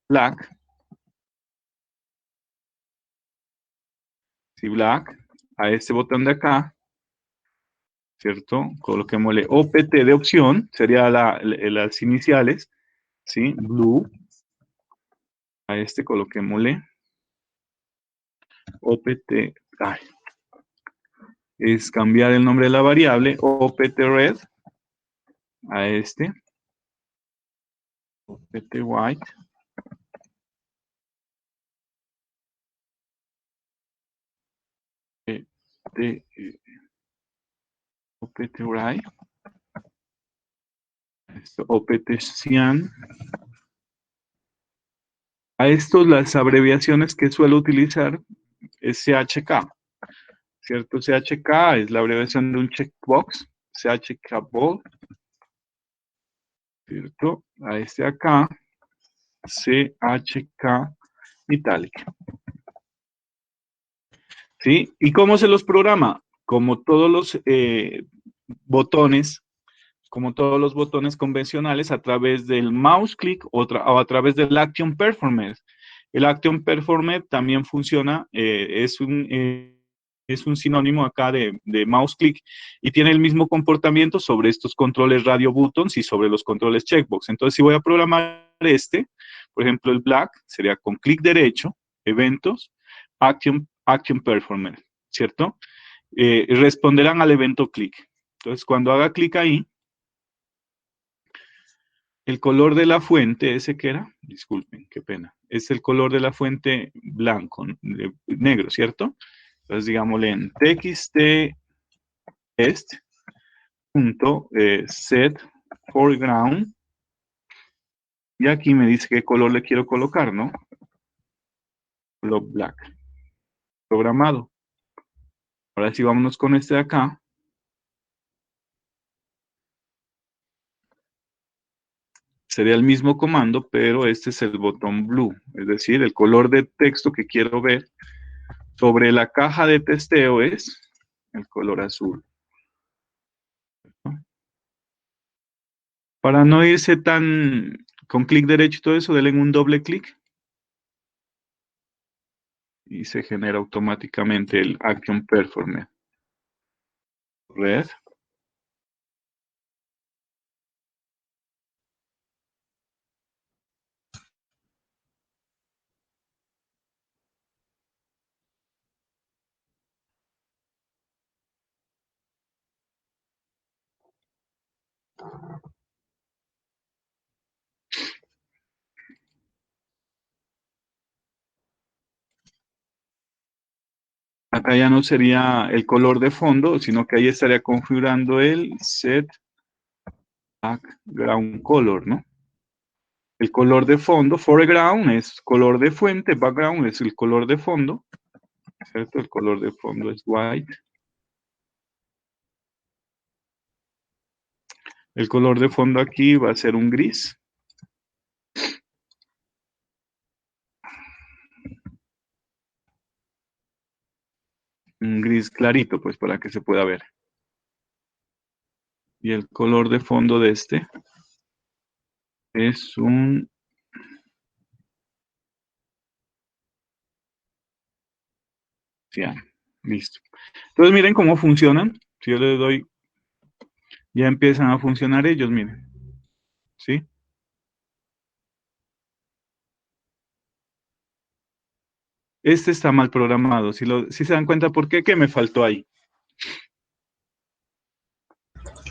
black, sí, black, a este botón de acá, ¿cierto? Coloquémosle opt de opción, sería las iniciales, ¿sí? Blue, a este coloquémosle opt, es cambiar el nombre de la variable, opt red, a este, opt white, opt right, opt cyan. A estos las abreviaciones que suelo utilizar es CHK, ¿cierto? CHK es la abreviación de un checkbox, CHK bold, ¿cierto? A este acá, CHK italic. ¿Sí? ¿Y cómo se los programa? Como todos los botones, convencionales, a través del mouse click o a través del Action Performer. El Action Performer también funciona, es un sinónimo acá de mouse click y tiene el mismo comportamiento sobre estos controles radio buttons y sobre los controles checkbox. Entonces, si voy a programar por ejemplo, el black sería con clic derecho, eventos, Action Performer, ¿cierto? Responderán al evento clic. Entonces, cuando haga clic ahí, el color de la fuente, ¿ese qué era? Disculpen, qué pena. Es el color de la fuente blanco, negro, ¿cierto? Entonces, digámosle en txt set foreground. Y aquí me dice qué color le quiero colocar, ¿no? Color black. Programado. Ahora sí, vámonos con este de acá. Sería el mismo comando, pero este es el botón blue, es decir, el color de texto que quiero ver sobre la caja de testeo es el color azul. Para no irse tan con clic derecho y todo eso, denle un doble clic y se genera automáticamente el Action Performer. Red. Acá ya no sería el color de fondo, sino que ahí estaría configurando el set background color, ¿no? El color de fondo, foreground es color de fuente, background es el color de fondo, ¿cierto? El color de fondo es white. El color de fondo aquí va a ser un gris. Un gris clarito, pues, para que se pueda ver. Y el color de fondo de este es un cian. Listo. Entonces, miren cómo funcionan. Si yo le doy, ya empiezan a funcionar ellos, miren. ¿Sí? Este está mal programado. Si se dan cuenta, ¿por qué? ¿Qué me faltó ahí?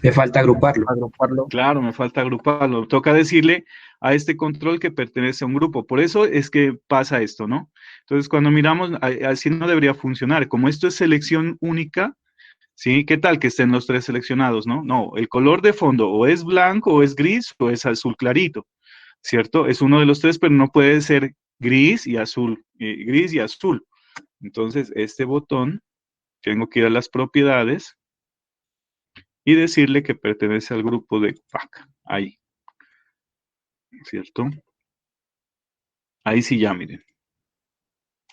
Le falta agruparlo. Agruparlo. Claro, me falta agruparlo. Toca decirle a este control que pertenece a un grupo. Por eso es que pasa esto, ¿no? Entonces, cuando miramos, así no debería funcionar. Como esto es selección única, ¿Sí? ¿Qué tal que estén los tres seleccionados, no? No, el color de fondo o es blanco o es gris o es azul clarito, ¿cierto? Es uno de los tres, pero no puede ser gris y azul, gris y azul. Entonces, este botón, tengo que ir a las propiedades y decirle que pertenece al grupo de pack, ahí, ¿cierto? Ahí sí ya, miren.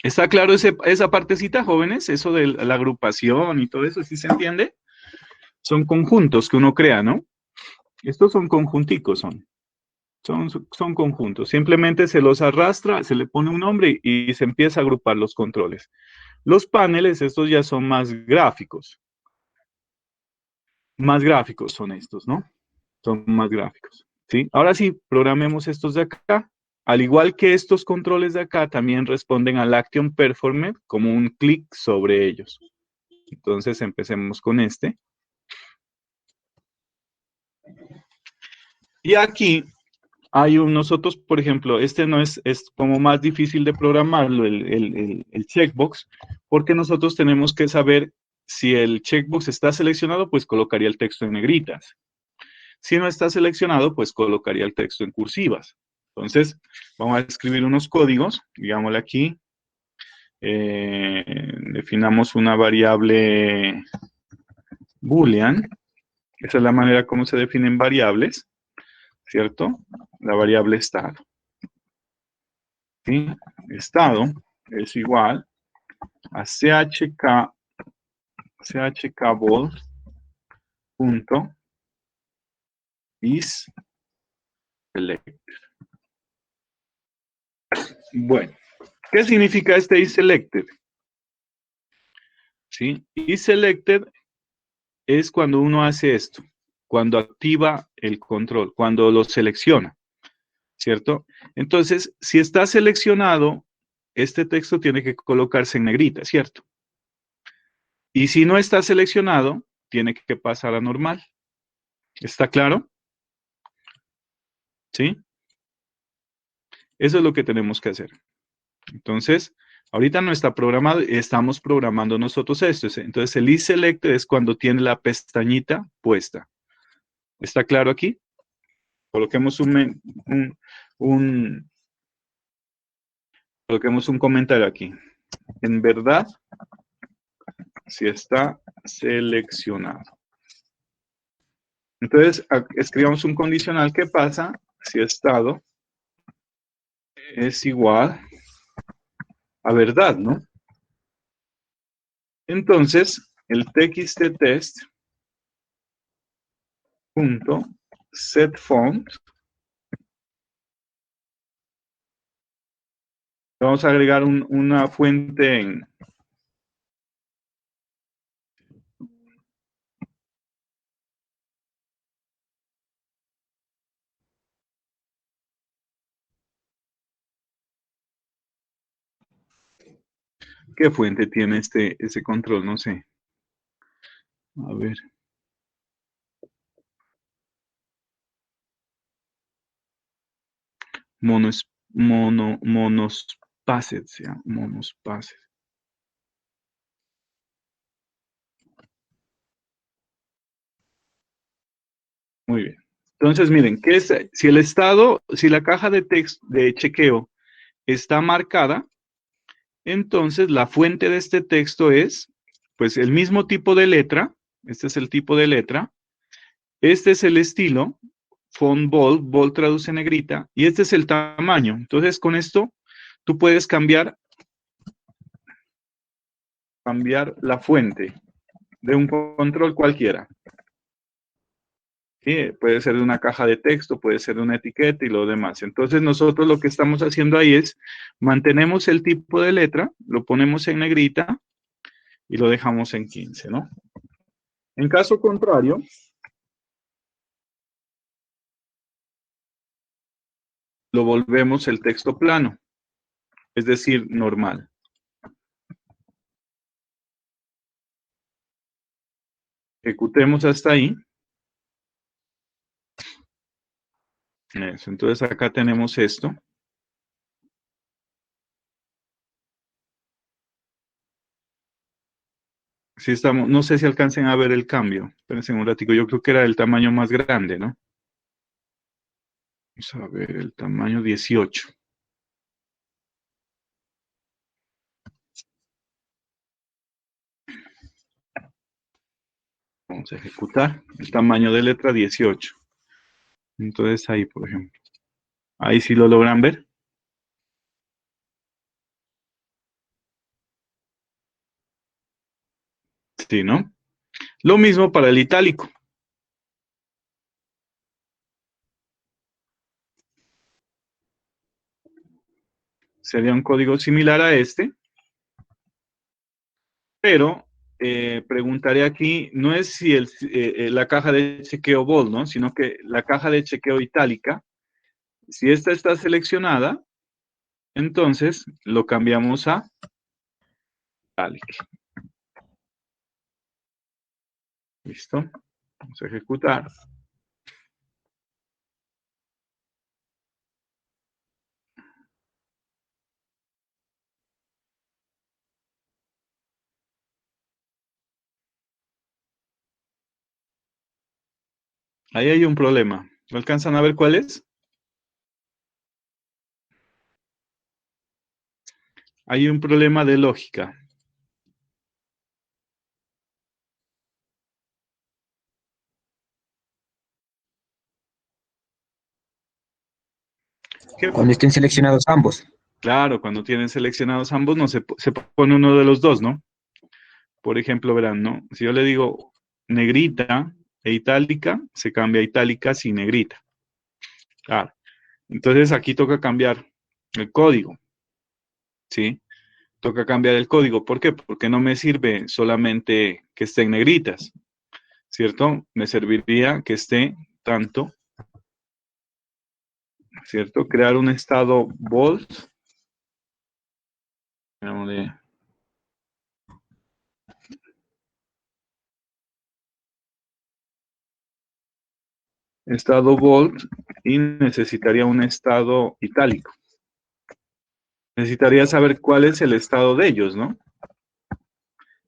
¿Está claro esa partecita, jóvenes? Eso de la agrupación y todo eso, ¿sí se entiende? Son conjuntos que uno crea, ¿no? Estos son conjunticos, son conjuntos. Simplemente se los arrastra, se le pone un nombre y se empieza a agrupar los controles. Los paneles, estos ya son más gráficos. Más gráficos son estos, ¿no? Son más gráficos, ¿sí? Ahora sí, programemos estos de acá. Al igual que estos controles de acá, también responden al Action Performer como un clic sobre ellos. Entonces, empecemos con este. Y aquí hay nosotros, por ejemplo, este no es como más difícil de programarlo, el checkbox, porque nosotros tenemos que saber si el checkbox está seleccionado, pues colocaría el texto en negritas. Si no está seleccionado, pues colocaría el texto en cursivas. Entonces, vamos a escribir unos códigos, digámosle aquí, definamos una variable boolean, esa es la manera como se definen variables, ¿cierto? La variable estado. ¿Sí? Estado es igual a chkball punto is selected. Bueno, ¿qué significa este is selected? ¿Sí? Is selected es cuando uno hace esto, cuando activa el control, cuando lo selecciona, ¿cierto? Entonces, si está seleccionado, este texto tiene que colocarse en negrita, ¿cierto? Y si no está seleccionado, tiene que pasar a normal. ¿Está claro? ¿Sí? Eso es lo que tenemos que hacer. Entonces, ahorita no está programado, estamos programando nosotros esto. Entonces, el isSelect es cuando tiene la pestañita puesta. ¿Está claro aquí? Coloquemos coloquemos un comentario aquí. En verdad, si está seleccionado. Entonces, escribamos un condicional. ¿Qué pasa si estado es igual a verdad, ¿no? Entonces, el txt test.setFont, vamos a agregar una fuente en ¿qué fuente tiene ese control? No sé. A ver. Monospaces, ¿ya? Monospaces. Muy bien. Entonces, miren, si el estado, si la caja de texto de chequeo está marcada, entonces la fuente de este texto es, pues, el mismo tipo de letra. Este es el tipo de letra. Este es el estilo. Font bold traduce negrita. Y este es el tamaño. Entonces, con esto, tú puedes cambiar la fuente de un control cualquiera. ¿Sí? Puede ser de una caja de texto, puede ser de una etiqueta y lo demás. Entonces nosotros lo que estamos haciendo ahí es, mantenemos el tipo de letra, lo ponemos en negrita y lo dejamos en 15, ¿no? En caso contrario, lo volvemos el texto plano, es decir, normal. Ejecutemos hasta ahí. Eso, entonces acá tenemos esto. Si estamos, no sé si alcancen a ver el cambio. Espérense un ratico, yo creo que era el tamaño más grande, ¿no? Vamos a ver el tamaño 18. Vamos a ejecutar el tamaño de letra 18. Entonces ahí, por ejemplo. Ahí sí lo logran ver. Sí, ¿no? Lo mismo para el itálico. Sería un código similar a este, pero preguntaré aquí, no es si la caja de chequeo bold, ¿no? Sino que la caja de chequeo itálica, si esta está seleccionada, entonces lo cambiamos a italic. ¿Listo? Vamos a ejecutar. Ahí hay un problema. ¿No alcanzan a ver cuál es? Hay un problema de lógica. ¿Qué? Cuando estén seleccionados ambos. Claro, cuando tienen seleccionados ambos, no se pone uno de los dos, ¿no? Por ejemplo, verán, ¿no? Si yo le digo negrita e itálica, se cambia a itálica sin negrita. Claro. Entonces aquí toca cambiar el código, ¿sí? Toca cambiar el código. ¿Por qué? Porque no me sirve solamente que estén negritas, ¿cierto? Me serviría que esté tanto, ¿cierto? Crear un estado bold. Estado bold y necesitaría un estado itálico. Necesitaría saber cuál es el estado de ellos, ¿no?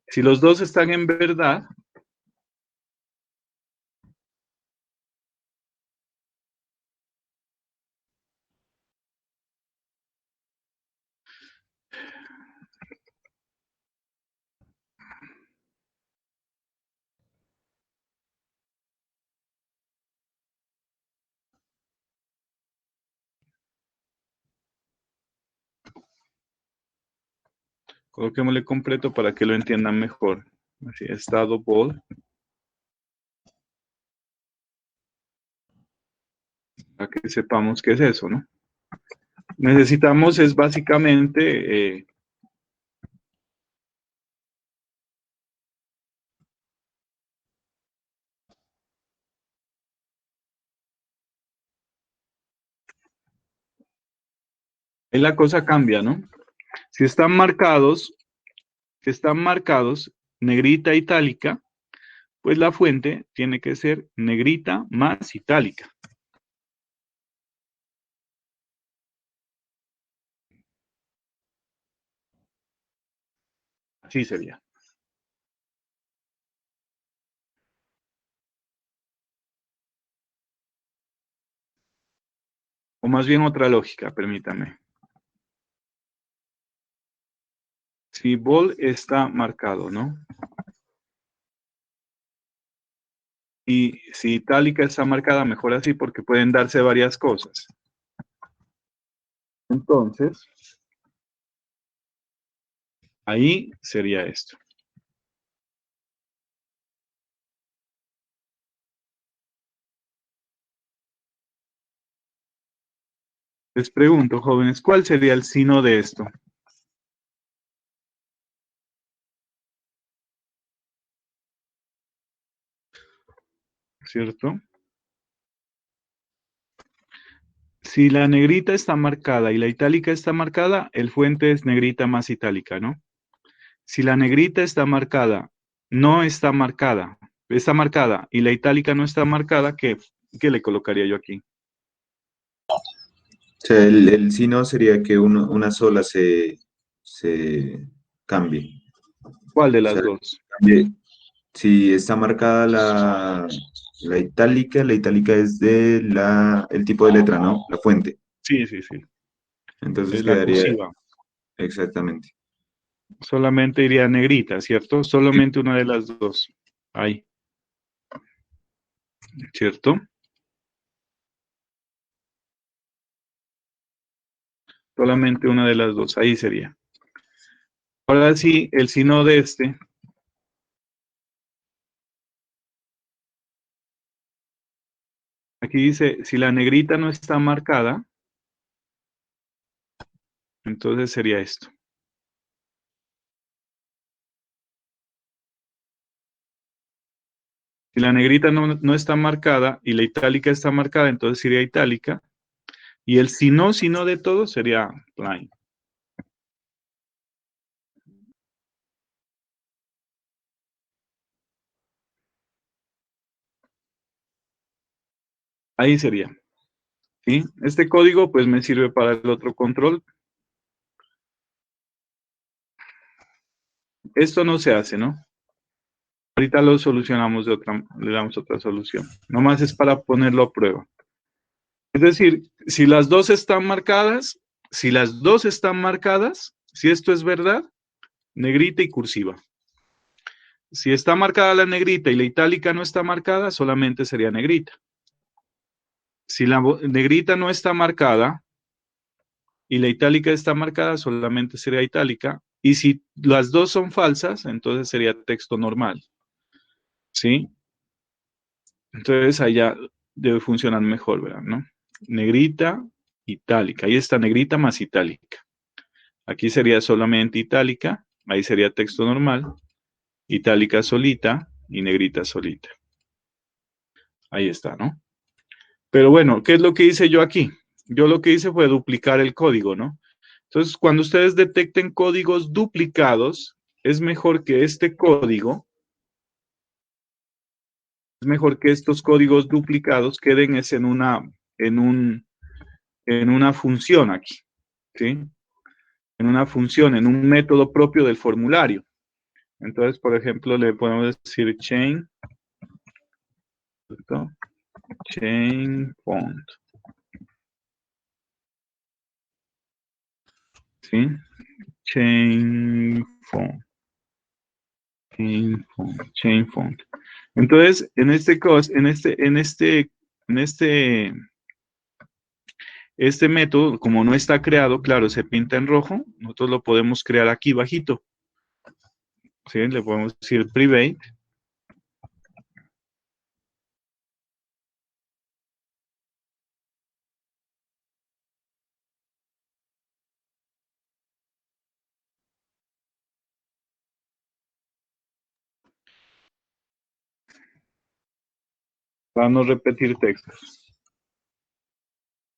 Si los dos están en verdad, coloquémosle completo para que lo entiendan mejor. Así, estado bold. Para que sepamos qué es eso, ¿no? Necesitamos es básicamente la cosa cambia, ¿no? Si están marcados, negrita itálica, pues la fuente tiene que ser negrita más itálica. Así sería. O más bien otra lógica, permítame. Si bold está marcado, ¿no? Y si itálica está marcada, mejor así porque pueden darse varias cosas. Entonces, ahí sería esto. Les pregunto, jóvenes, ¿cuál sería el signo de esto? ¿Cierto? Si la negrita está marcada y la itálica está marcada, el fuente es negrita más itálica, ¿no? Si la negrita está marcada, no está marcada, está marcada y la itálica no está marcada, ¿qué le colocaría yo aquí? O sea, el sí no sería que una sola se cambie. ¿Cuál de O las sea, dos? si está marcada la itálica es de el tipo de letra, ¿no? La fuente. Sí, sí, sí. Entonces Es la quedaría cursiva. exactamente. Solamente iría negrita, ¿cierto? Solamente una de las dos. Ahí. ¿Cierto? Solamente una de las dos. Ahí sería. Ahora sí, el signo de este. Aquí dice, si la negrita no está marcada, entonces sería esto. Si la negrita no está marcada y la itálica está marcada, entonces sería itálica. Y el si no de todo sería plain. Ahí sería. ¿Sí? Este código pues me sirve para el otro control. Esto no se hace, ¿no? Ahorita lo solucionamos le damos otra solución. Nomás es para ponerlo a prueba. Es decir, si las dos están marcadas, si esto es verdad, negrita y cursiva. Si está marcada la negrita y la itálica no está marcada, solamente sería negrita. Si la negrita no está marcada y la itálica está marcada, solamente sería itálica. Y si las dos son falsas, entonces sería texto normal. ¿Sí? Entonces allá debe funcionar mejor, ¿verdad? ¿No? Negrita, itálica. Ahí está negrita más itálica. Aquí sería solamente itálica. Ahí sería texto normal. Itálica solita y negrita solita. Ahí está, ¿no? Pero bueno, ¿qué es lo que hice yo aquí? Yo lo que hice fue duplicar el código, ¿no? Entonces, cuando ustedes detecten códigos duplicados, es mejor que estos códigos duplicados queden en una función aquí, ¿sí? En una función, en un método propio del formulario. Entonces, por ejemplo, le podemos decir chain, ¿cierto? Chain font, ¿sí? Chain font, chain font. Entonces, este método, como no está creado, claro, se pinta en rojo, nosotros lo podemos crear aquí bajito. ¿Sí? Le podemos decir private. Para no repetir textos.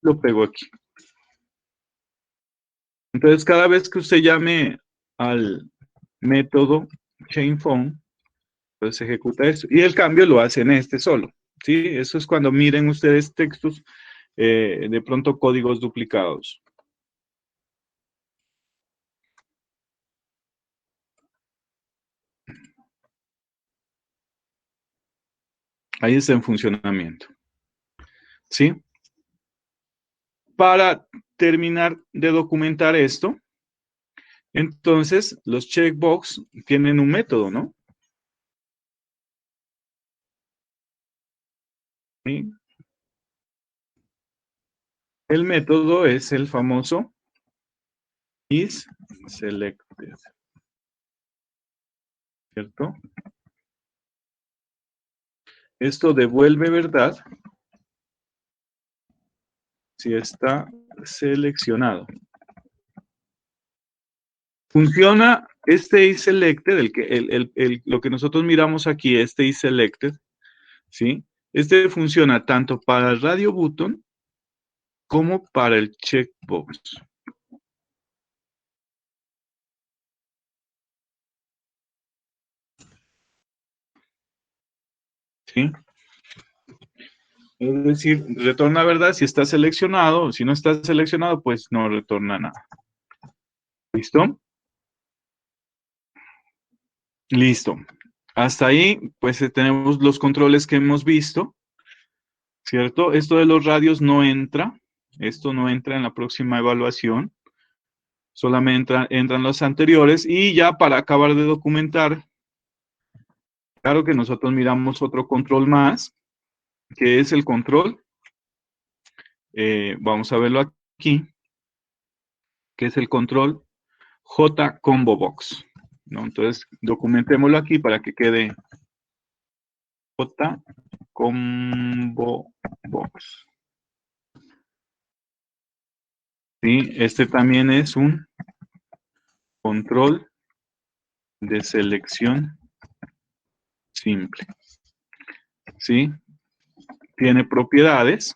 Lo pego aquí. Entonces, cada vez que usted llame al método chainFont, pues ejecuta eso. Y el cambio lo hace en este solo. ¿Sí? Eso es cuando miren ustedes textos, de pronto códigos duplicados. Ahí está en funcionamiento. ¿Sí? Para terminar de documentar esto, entonces los checkbox tienen un método, ¿no? ¿Sí? El método es el famoso isSelected, ¿cierto? Esto devuelve verdad si está seleccionado. Funciona este isSelected, lo que nosotros miramos aquí, este isSelected, ¿sí? Este funciona tanto para el radio button como para el checkbox. ¿Sí? Es decir, retorna verdad si está seleccionado, si no está seleccionado, pues no retorna nada. ¿Listo? Listo. Hasta ahí, pues tenemos los controles que hemos visto, ¿cierto? Esto de los radios no entra. Esto no entra en la próxima evaluación. Solamente entran los anteriores. Y ya para acabar de documentar, claro que nosotros miramos otro control más, que es el control. Vamos a verlo aquí, que es el control J Combo Box, ¿no? Entonces, documentémoslo aquí para que quede J Combo Box. ¿Sí? Este también es un control de selección simple. ¿Sí? Tiene propiedades.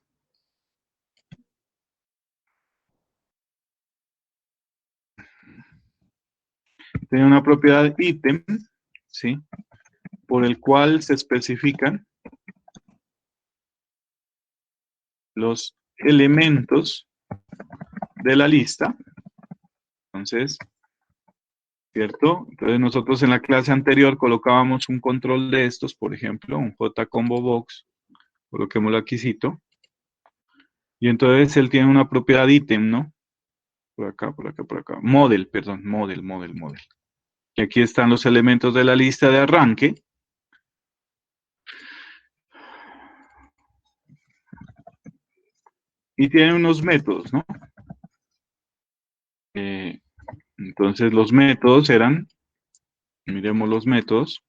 Tiene una propiedad ítem, ¿sí? Por el cual se especifican los elementos de la lista. Entonces, ¿cierto? Entonces nosotros en la clase anterior colocábamos un control de estos, por ejemplo, un JCombo Box, coloquémoslo aquí, y entonces él tiene una propiedad ítem, ¿no? Por acá, por acá, por acá. Model, perdón, model. Y aquí están los elementos de la lista de arranque. Y tiene unos métodos, ¿no? Entonces los métodos eran, miremos los métodos.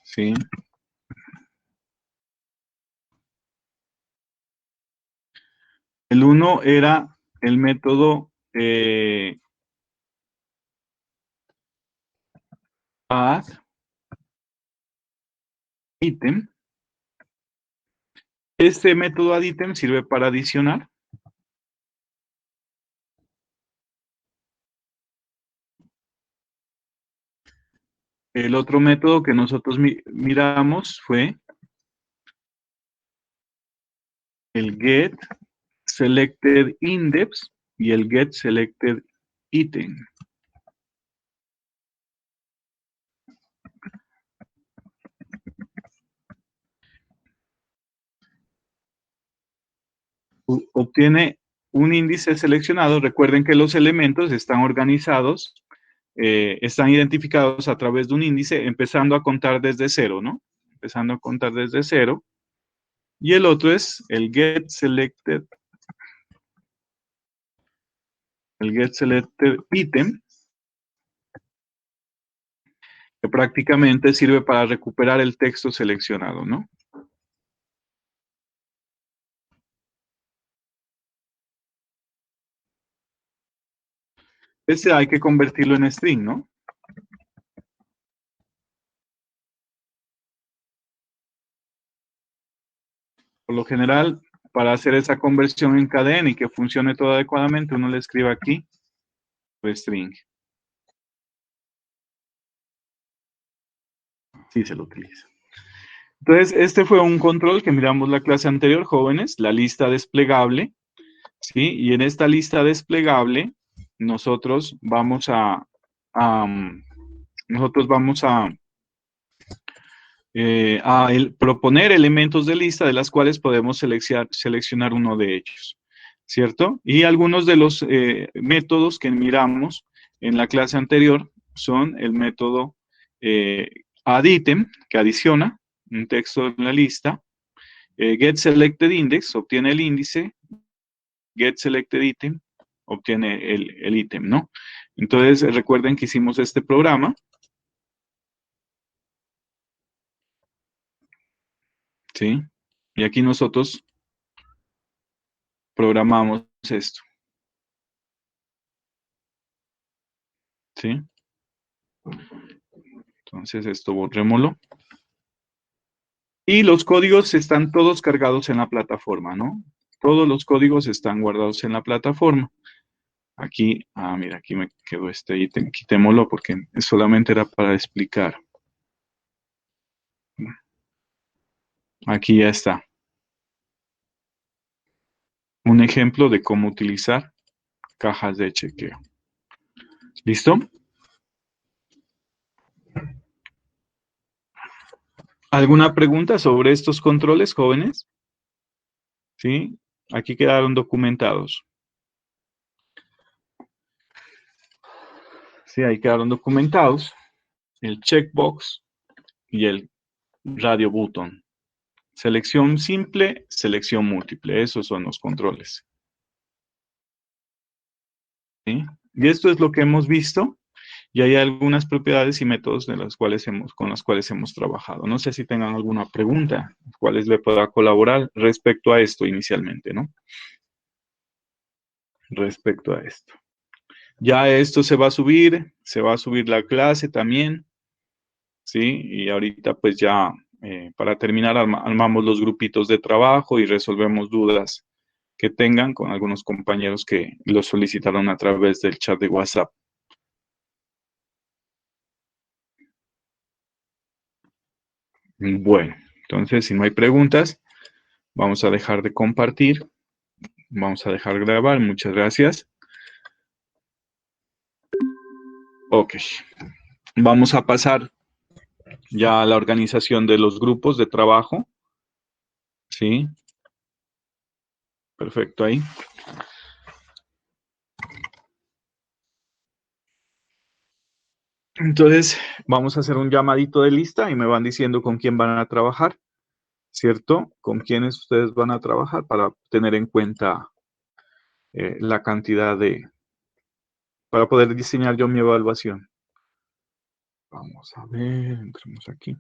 ¿Sí? El uno era el método add item. Este método add item sirve para adicionar. El otro método que nosotros miramos fue el get selected index y el get selected item. Obtiene un índice seleccionado. Recuerden que los elementos están organizados, están identificados a través de un índice, empezando a contar desde cero, ¿no? Empezando a contar desde cero. Y el otro es el get selected item, que prácticamente sirve para recuperar el texto seleccionado, ¿no? Este hay que convertirlo en string, ¿no? Por lo general, para hacer esa conversión en cadena y que funcione todo adecuadamente, uno le escribe aquí string. Sí se lo utiliza. Entonces, este fue un control que miramos la clase anterior, jóvenes, la lista desplegable, ¿sí? Y en esta lista desplegable, nosotros vamos a proponer elementos de lista de las cuales podemos seleccionar uno de ellos, ¿cierto? Y algunos de los métodos que miramos en la clase anterior son el método addItem, que adiciona un texto en la lista, getSelectedIndex, obtiene el índice, getSelectedItem, obtiene el ítem, ¿no? Entonces, recuerden que hicimos este programa, ¿sí? Y aquí nosotros programamos esto, ¿sí? Entonces esto borrémoslo. Y los códigos están todos cargados en la plataforma, ¿no? Todos los códigos están guardados en la plataforma. Aquí, mira, aquí me quedó este ítem, quitémoslo porque solamente era para explicar. Aquí ya está. Un ejemplo de cómo utilizar cajas de chequeo. ¿Listo? ¿Alguna pregunta sobre estos controles, jóvenes? ¿Sí? Aquí quedaron documentados. Sí, ahí quedaron documentados el checkbox y el radio button. Selección simple, selección múltiple. Esos son los controles. ¿Sí? Y esto es lo que hemos visto. Y hay algunas propiedades y métodos con las cuales hemos trabajado. No sé si tengan alguna pregunta, cuáles le pueda colaborar respecto a esto inicialmente, ¿no? Respecto a esto. Ya esto se va a subir la clase también, ¿sí? Y ahorita pues ya para terminar armamos los grupitos de trabajo y resolvemos dudas que tengan con algunos compañeros que lo solicitaron a través del chat de WhatsApp. Bueno, entonces si no hay preguntas, vamos a dejar de compartir, vamos a dejar de grabar, muchas gracias. Ok, vamos a pasar ya a la organización de los grupos de trabajo, ¿sí? Perfecto, ahí. Entonces, vamos a hacer un llamadito de lista y me van diciendo con quién van a trabajar, ¿cierto? Con quiénes ustedes van a trabajar para tener en cuenta la cantidad para poder diseñar yo mi evaluación. Vamos a ver, entremos aquí.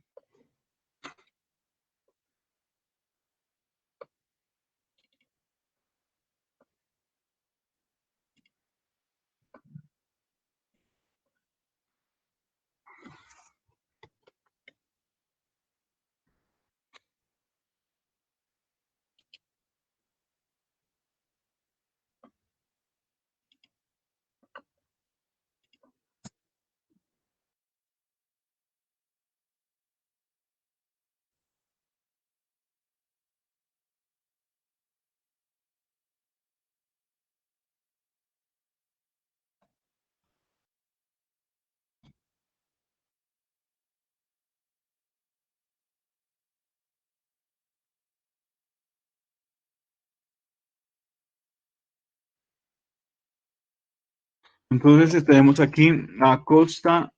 Entonces tenemos aquí a Costa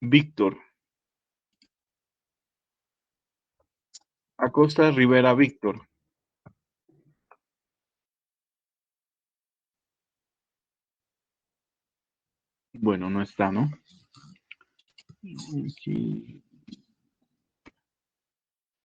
Víctor. Acosta Rivera Víctor. Bueno, no está, ¿no? Aquí.